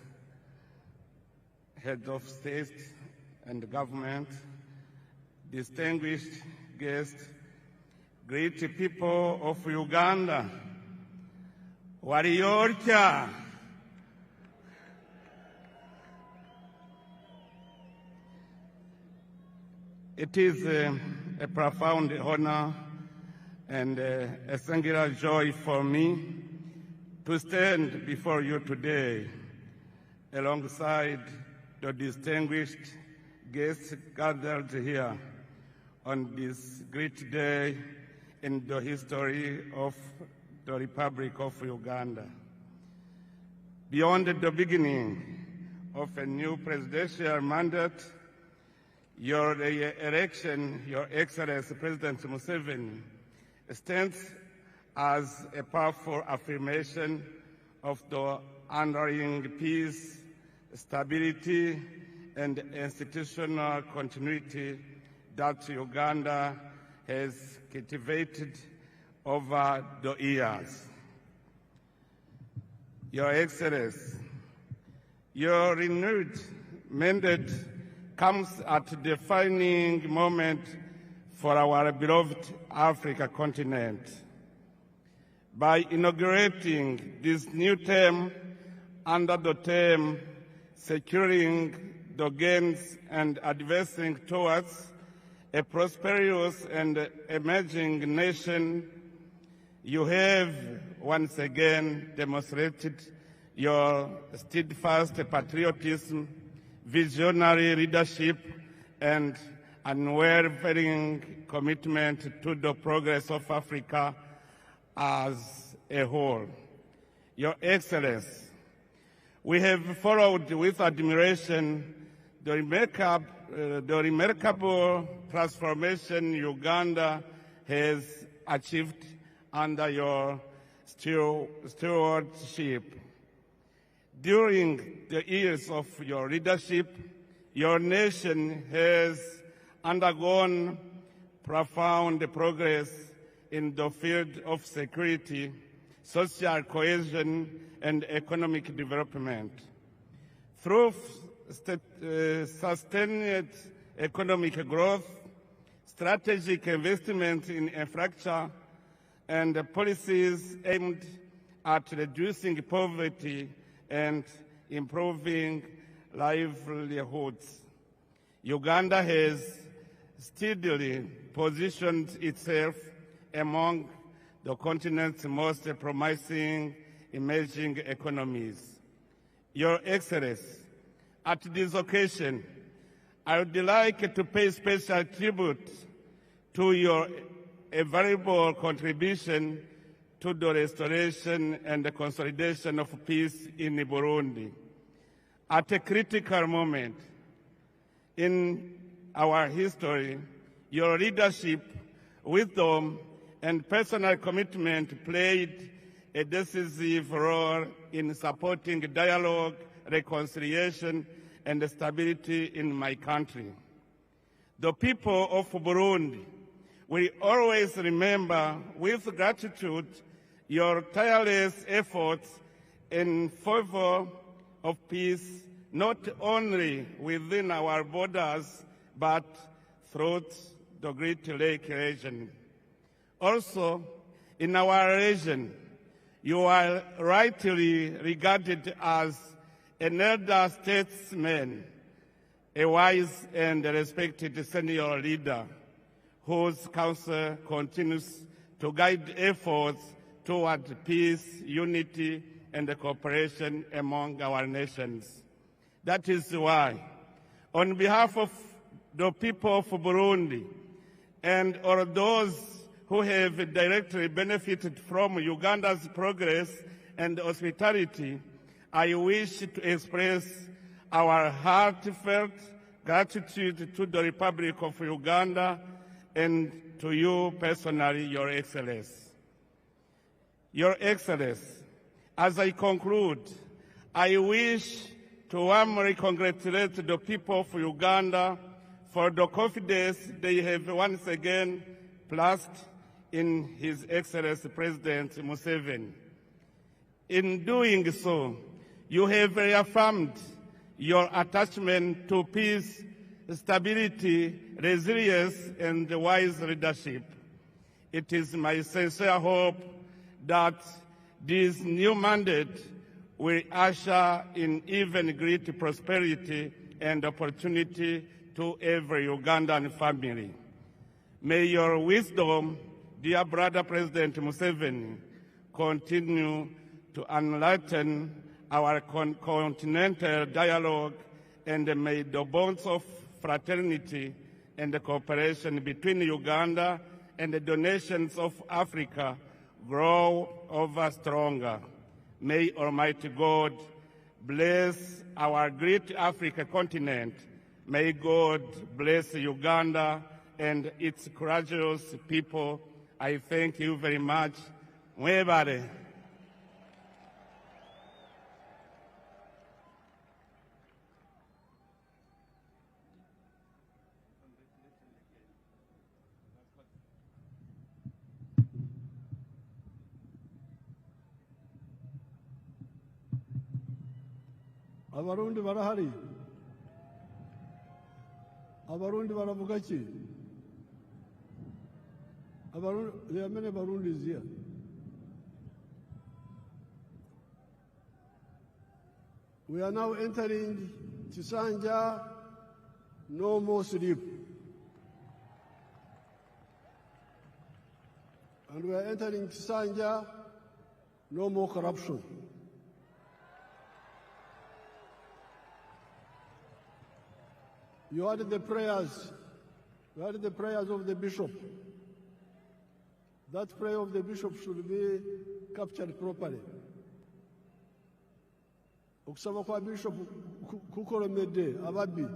Head of State and Government, distinguished guests, great people of Uganda, Wariyorcha. It is a profound honor and a singular joy for me to stand before you today alongside the distinguished guests gathered here on this great day in the history of the Republic of Uganda. Beyond the beginning of a new presidential mandate, your election, Your Excellency President Museveni, stands as a powerful affirmation of the underlying peace, stability, and institutional continuity that Uganda has cultivated over the years. Your Excellency, your renewed mandate comes at a defining moment for our beloved Africa continent. By inaugurating this new term under the term Securing the Gains and Advancing Towards a Prosperous and Emerging Nation, you have once again demonstrated your steadfast patriotism, visionary leadership, and unwavering commitment to the progress of Africa as a whole. Your Excellency, we have followed with admiration the remarkable transformation Uganda has achieved under your stewardship. During the years of your leadership, your nation has undergone profound progress in the field of security, social cohesion, and economic development. Through sustained economic growth, strategic investment in infrastructure, and policies aimed at reducing poverty and improving livelihoods, Uganda has steadily positioned itself among the continent's most promising emerging economies. Your Excellency, at this occasion, I would like to pay special tribute to your invaluable contribution to the restoration and the consolidation of peace in Burundi. At a critical moment in our history, your leadership, wisdom, and personal commitment played a decisive role in supporting dialogue, reconciliation, and stability in my country. The people of Burundi will always remember with gratitude your tireless efforts in favor of peace, not only within our borders, but throughout the Great Lake region. Also, in our region, you are rightly regarded as an elder statesman, a wise and respected senior leader whose counsel continues to guide efforts toward peace, unity, and cooperation among our nations. That is why, on behalf of the people of Burundi and all those who have directly benefited from Uganda's progress and hospitality, I wish to express our heartfelt gratitude to the Republic of Uganda and to you personally, Your Excellency. Your Excellency, as I conclude, I wish to warmly congratulate the people of Uganda for the confidence they have once again placed in His Excellency President Museveni. In doing so, you have reaffirmed your attachment to peace, stability, resilience, and wise leadership. It is my sincere hope that this new mandate will usher in even greater prosperity and opportunity to every Ugandan family. May your wisdom, dear brother President Museveni, continue to enlighten our continental dialogue, and may the bonds of fraternity and cooperation between Uganda and the nations of Africa grow ever stronger. May Almighty God bless our great African continent. May God bless Uganda and its courageous people. I thank you very much. Mwebale. Abarundi barahari. Abarundi baravuga ki? Abarundi, there are many Barundis here. We are now entering Chisanja, no more sleep. And we are entering Chisanja, no more corruption. You heard the prayers. You heard the prayers of the bishop. That prayer of the bishop should be captured properly. Okusaba kwa bishop kukolemedde ababbi.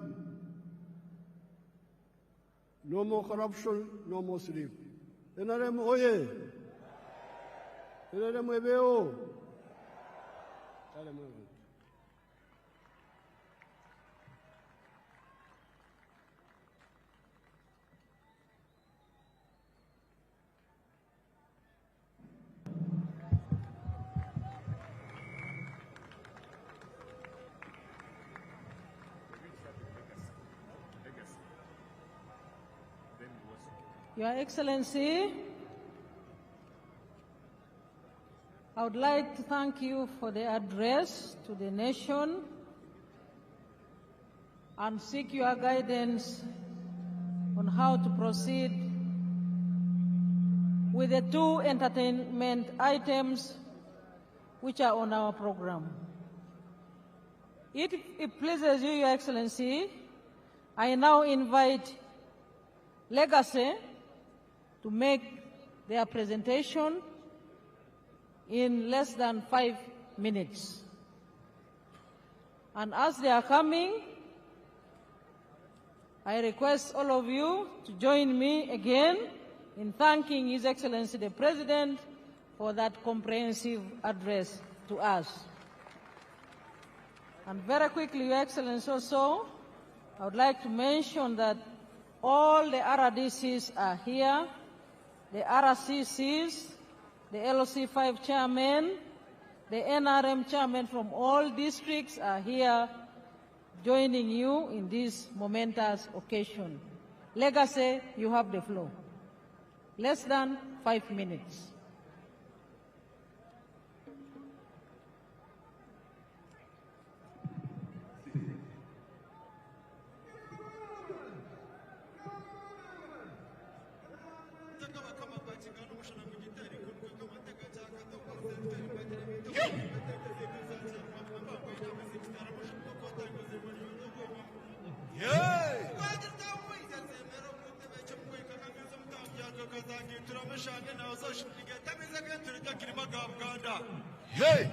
No more corruption, no more sleep. NRM oye. NRM ebeo. Your Excellency, I would like to thank you for the address to the nation and seek your guidance on how to proceed with the two entertainment items which are on our program. If it pleases you, Your Excellency, I now invite Legacy to make their presentation in less than 5 minutes. And as they are coming, I request all of you to join me again in thanking His Excellency the President for that comprehensive address to us. And very quickly, Your Excellency, also, I would like to mention that all the RDCs are here, the RCCs, the LOC5 chairmen, the NRM chairmen from all districts are here joining you in this momentous occasion. Legacy, you have the floor. Less than 5 minutes. Hey!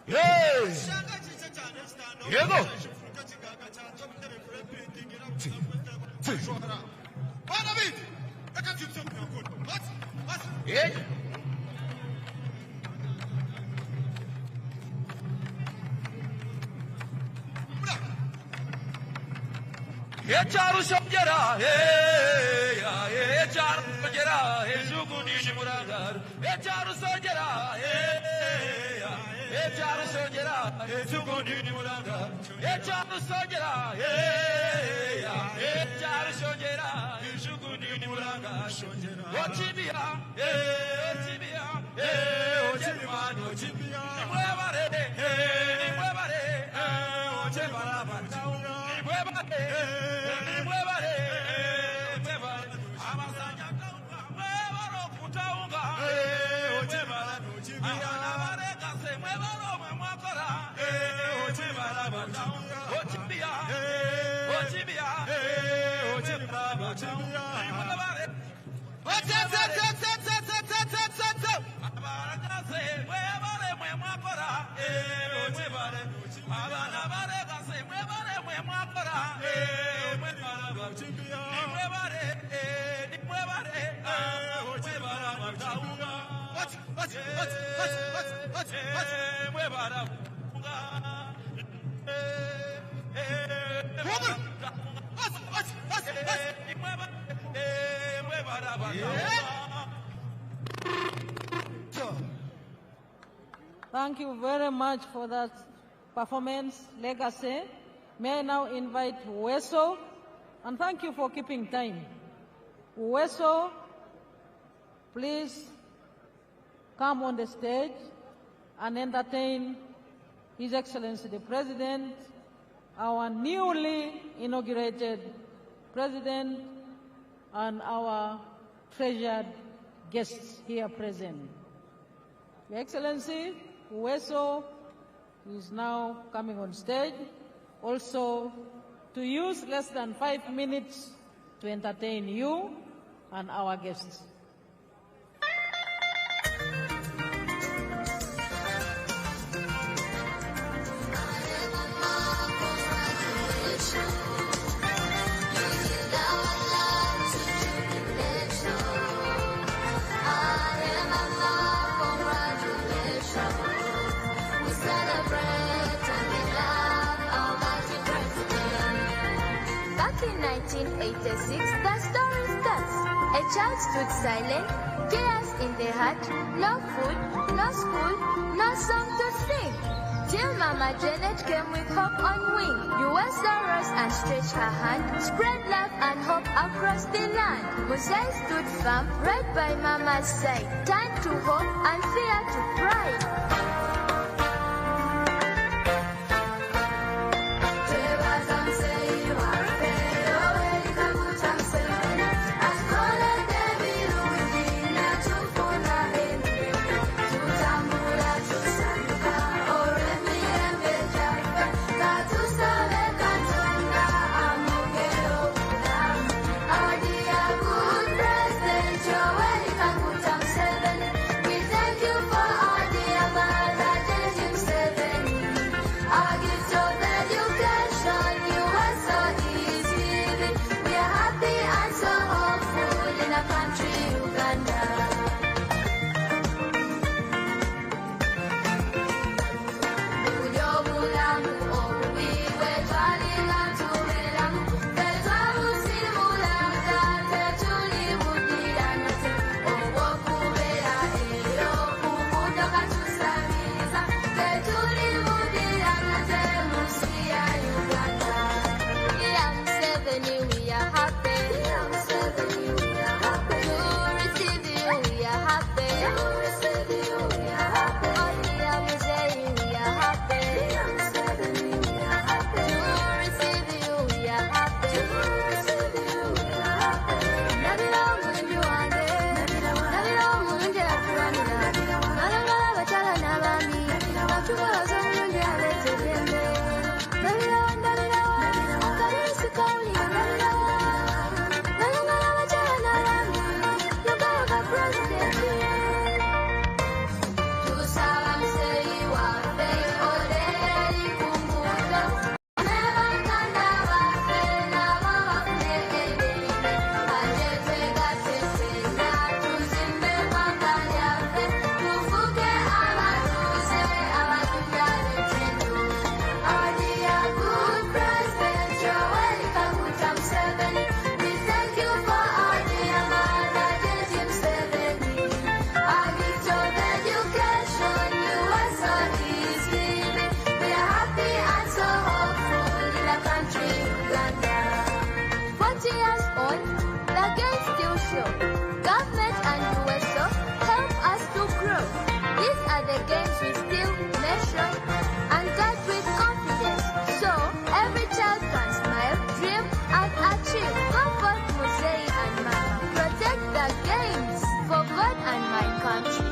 Hey! Yego! Hey! Echaru Sogera, Echaru Sogera, Ezuguni Muragar, Echaru Sogera, Echaru Sogera, Ezuguni Muragar, Echaru Sogera, Echaru Sogera, Ezuguni Muragar, Ochibia, Ochibia, Ochibia, Ochibia, Muevare, Muevare, Ochibia, Thank you very much for that performance, legacy. May I now invite Weso, and thank you for keeping time. Weso, please come on the stage and entertain His Excellency the President, our newly inaugurated President, and our treasured guests here present. Your Excellency, Weso is now coming on stage, also to use less than 5 minutes to entertain you and our guests. In 1986, the story starts. A child stood silent, chaos in the heart, no food, no school, no song to sing. Till Mama Janet came with hope on wing. US rose and stretched her hand, spread love and hope across the land. Museveni stood firm, right by Mama's side, turned to hope and fear to pride. We thank you for all the show. Government and USO help us to grow. These are the games we still measure and guide with confidence. So every child can smile, dream, and achieve. Comfort Musei and Mama. Protect the games for God and my country.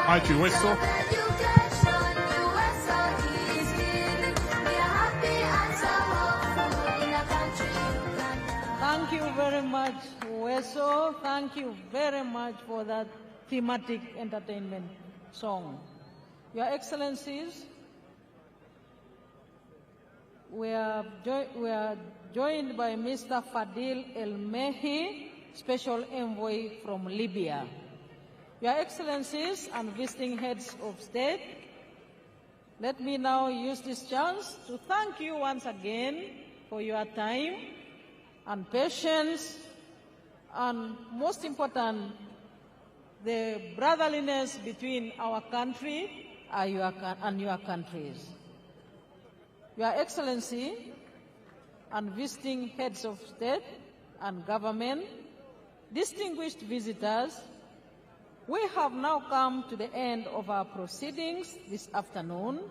Thank you, Whistle. Thank you very much, Weso. Thank you very much for that thematic entertainment song. Your Excellencies, we are joined by Mr. Fadil El-Mehi, Special Envoy from Libya. Your Excellencies and visiting heads of state, let me now use this chance to thank you once again for your time and patience, and most important, the brotherliness between our country and your countries. Your Excellency and visiting heads of state and government, distinguished visitors, we have now come to the end of our proceedings this afternoon.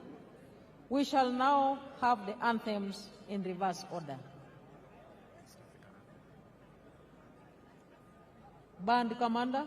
We shall now have the anthems in reverse order. Band Commander.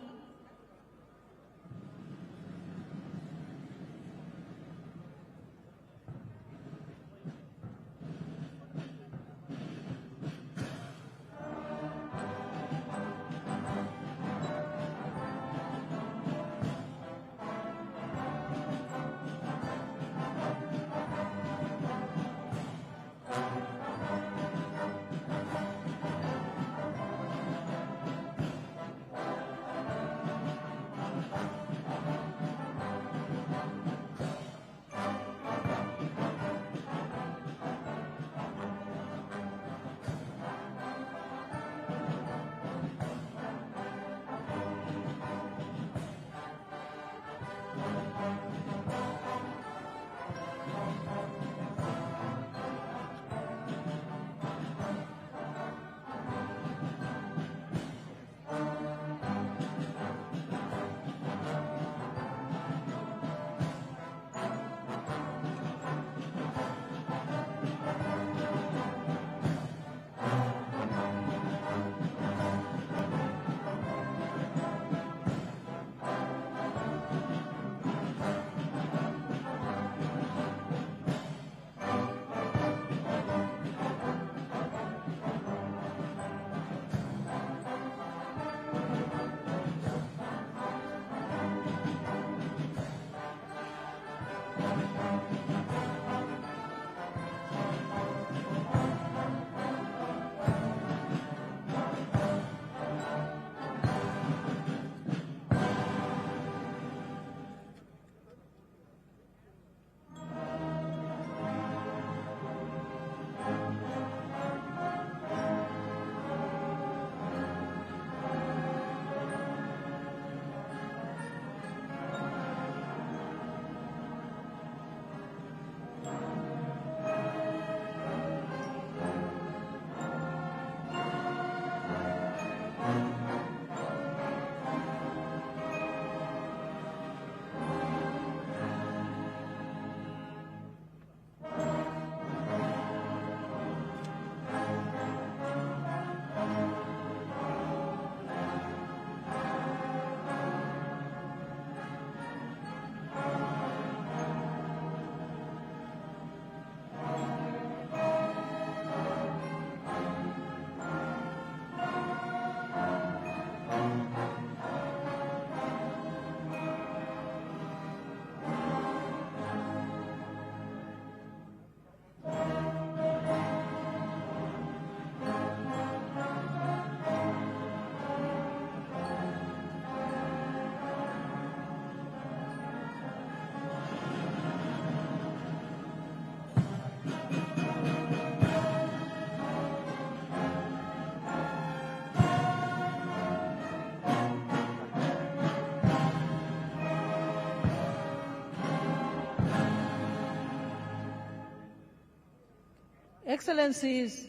Excellencies,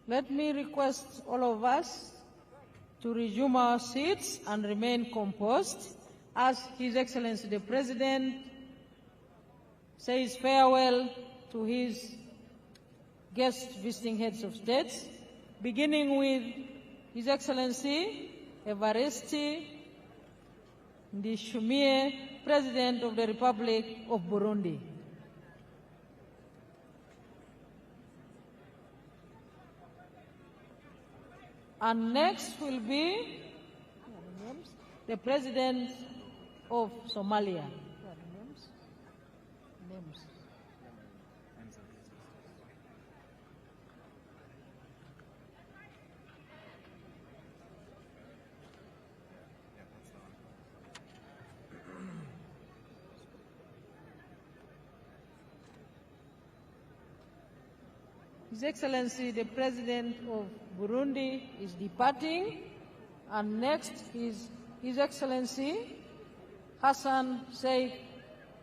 let me request all of us to resume our seats and remain composed as His Excellency the President says farewell to his guest visiting heads of states, beginning with His Excellency Evariste Ndayishimiye, President of the Republic of Burundi. And next will be the President of Somalia. His Excellency the President of Burundi is departing, and next is His Excellency Hassan Sheikh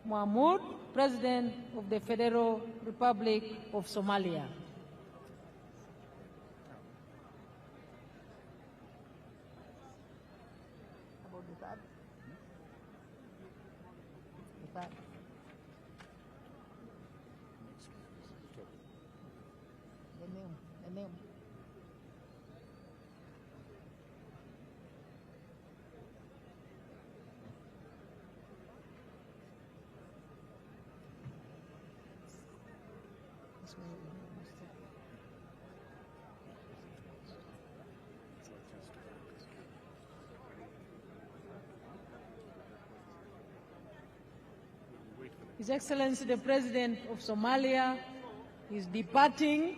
Mohamud, President of the Federal Republic of Somalia. His Excellency the President of Somalia is departing.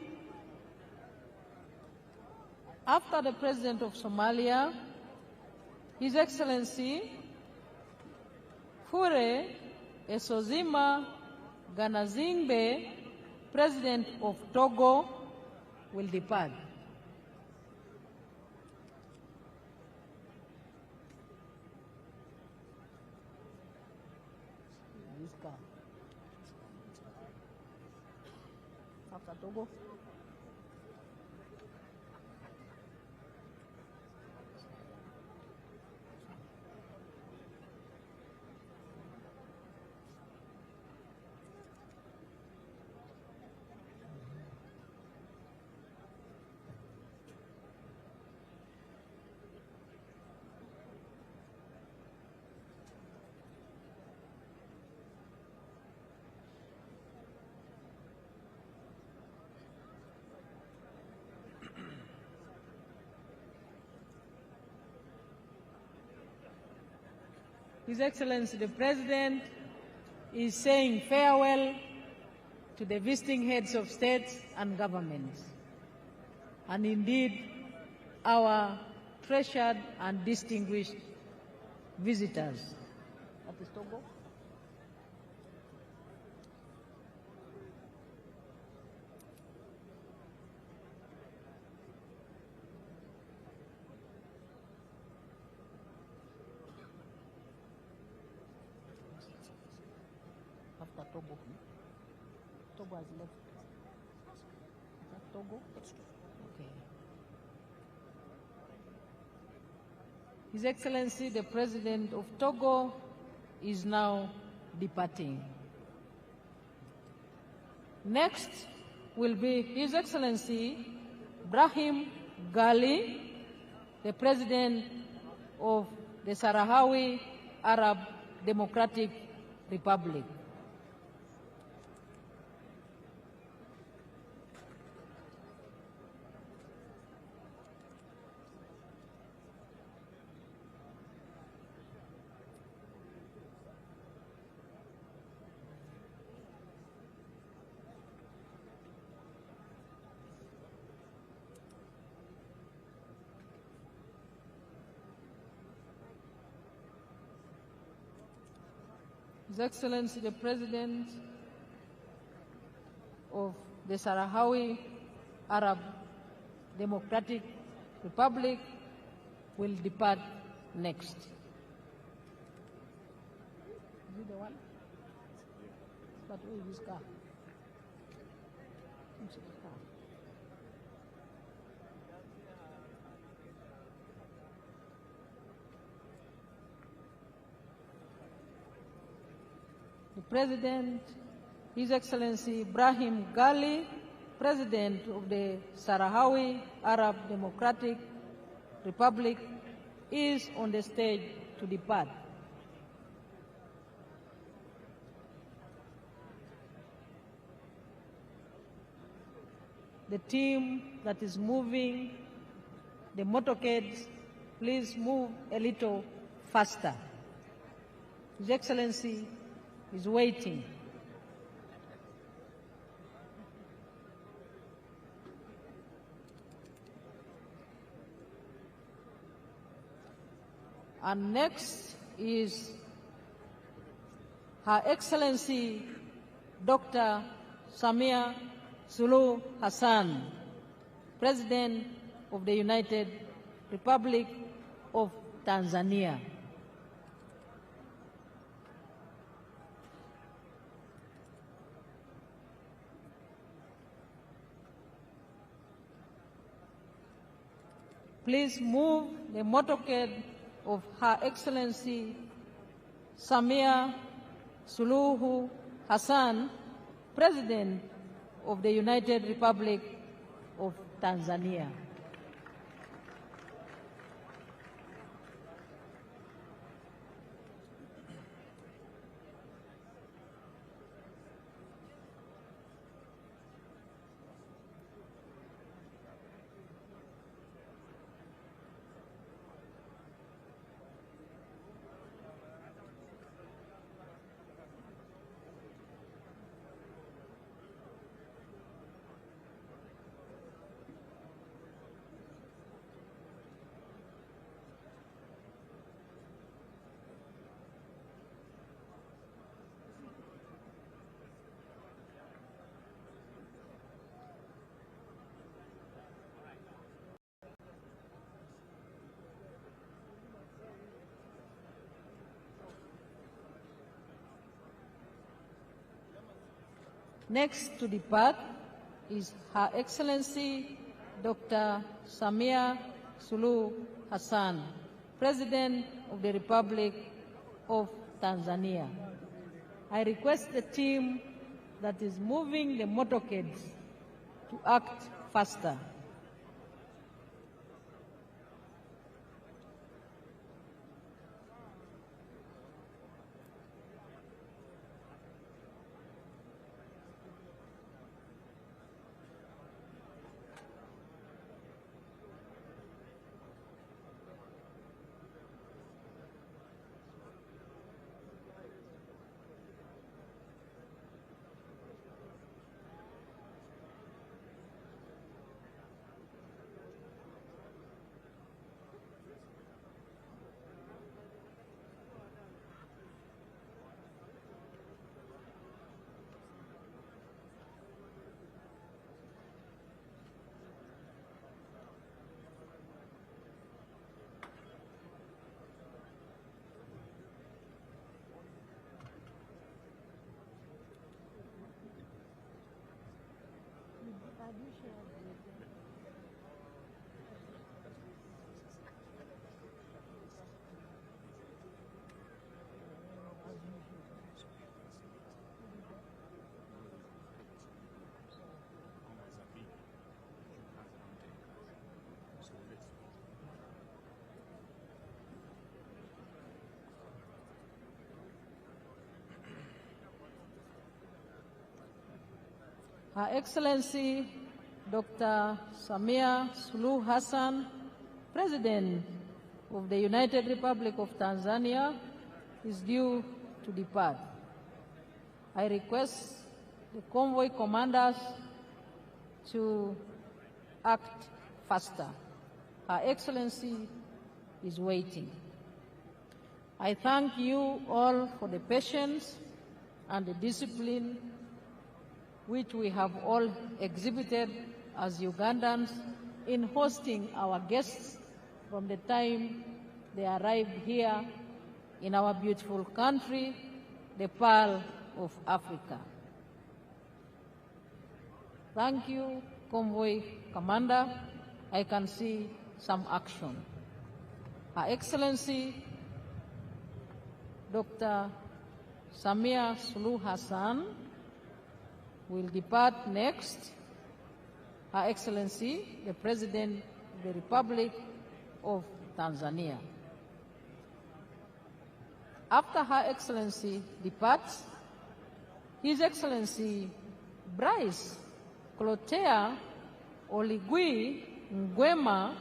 After the President of Somalia, His Excellency Fure Esozima Ganazingbe, President of Togo, will depart. After Togo. His Excellency the President is saying farewell to the visiting heads of states and governments, and indeed our treasured and distinguished visitors. That is Togo. After Togo. Togo has left. Is that Togo? Okay. His Excellency the President of Togo is now departing. Next will be His Excellency Brahim Gali, the President of the Sahrawi Arab Democratic Republic. His Excellency the President of the Sahrawi Arab Democratic Republic will depart next. Is it the one? But where is his car? Where's his car? President, His Excellency Ibrahim Gali, President of the Sahrawi Arab Democratic Republic, is on the stage to depart. The team that is moving the motorcades, please move a little faster. His Excellency is waiting. And next is Her Excellency Dr. Samia Suluhu Hassan, President of the United Republic of Tanzania. Please move the motorcade of Her Excellency Samia Suluhu Hassan, President of the United Republic of Tanzania. Next to depart is Her Excellency Dr. Samia Suluhu Hassan, President of the Republic of Tanzania. I request the team that is moving the motorcades to act faster. Her Excellency Dr. Samia Suluhu Hassan, President of the United Republic of Tanzania, is due to depart. I request the convoy commanders to act faster. Her Excellency is waiting. I thank you all for the patience and the discipline which we have all exhibited as Ugandans in hosting our guests from the time they arrived here in our beautiful country, the Pearl of Africa. Thank you, Convoy Commander. I can see some action. Her Excellency Dr. Samia Suluhu Hassan will depart next. Her Excellency, the President of the Republic of Tanzania. After Her Excellency departs, His Excellency Bryce Clotaire Oligui Nguema,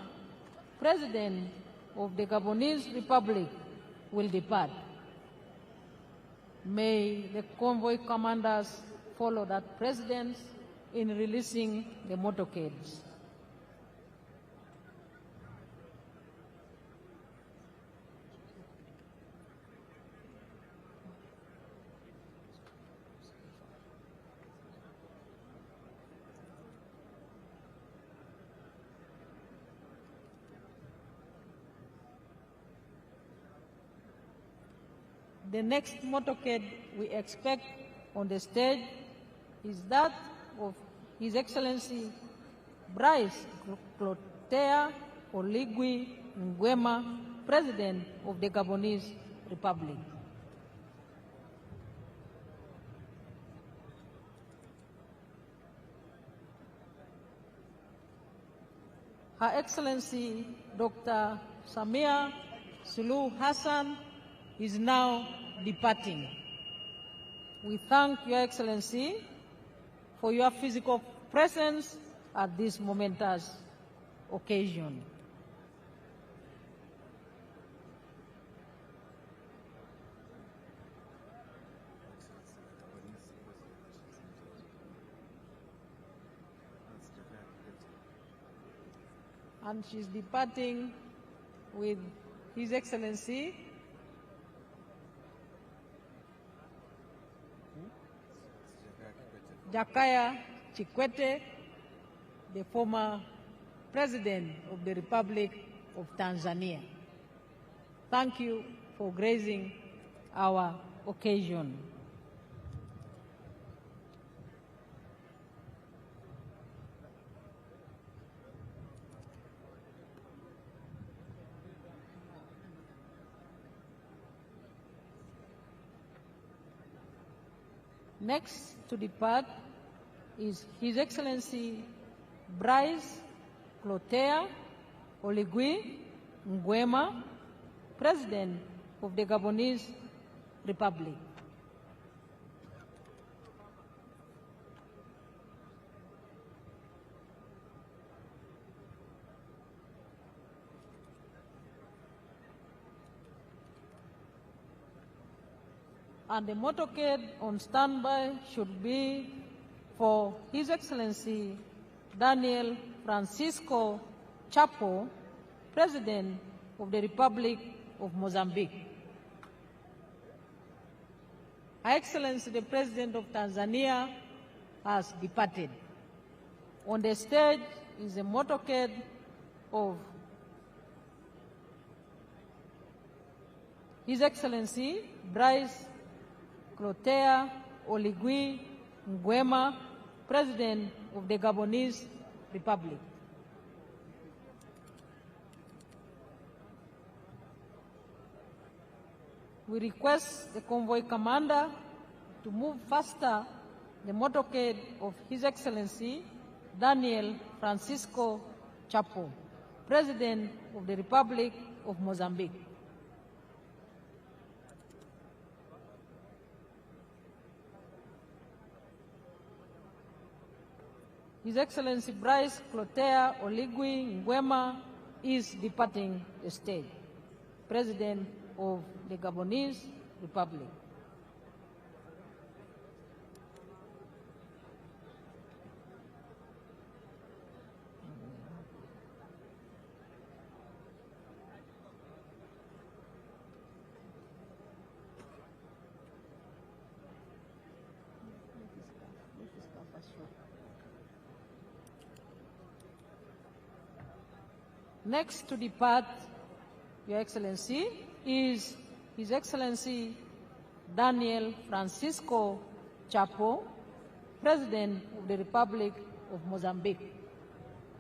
President of the Gabonese Republic, will depart. May the convoy commanders follow that precedent in releasing the motorcades. The next motorcade we expect on the stage is that of His Excellency Bryce Clotaire Oligui Nguema, President of the Gabonese Republic. Her Excellency Dr. Samia Suluhu Hassan is now departing. We thank Your Excellency for your physical presence at this momentous occasion. And she's departing with His Excellency Jakaya Kikwete, the former President of the Republic of Tanzania. Thank you for gracing our occasion. Next to depart is His Excellency Bryce Clotaire Oligui Nguema, President of the Gabonese Republic. And the motorcade on standby should be for His Excellency Daniel Francisco Chapo, President of the Republic of Mozambique. Her Excellency the President of Tanzania has departed. On the stage is a motorcade of His Excellency Bryce Clotaire Oligui Nguema, President of the Gabonese Republic. We request the convoy commander to move faster the motorcade of His Excellency Daniel Francisco Chapo, President of the Republic of Mozambique. His Excellency Bryce Clotaire Oligui Nguema is departing the stage, President of the Gabonese Republic. Next to depart, Your Excellency, is His Excellency Daniel Francisco Chapo, President of the Republic of Mozambique.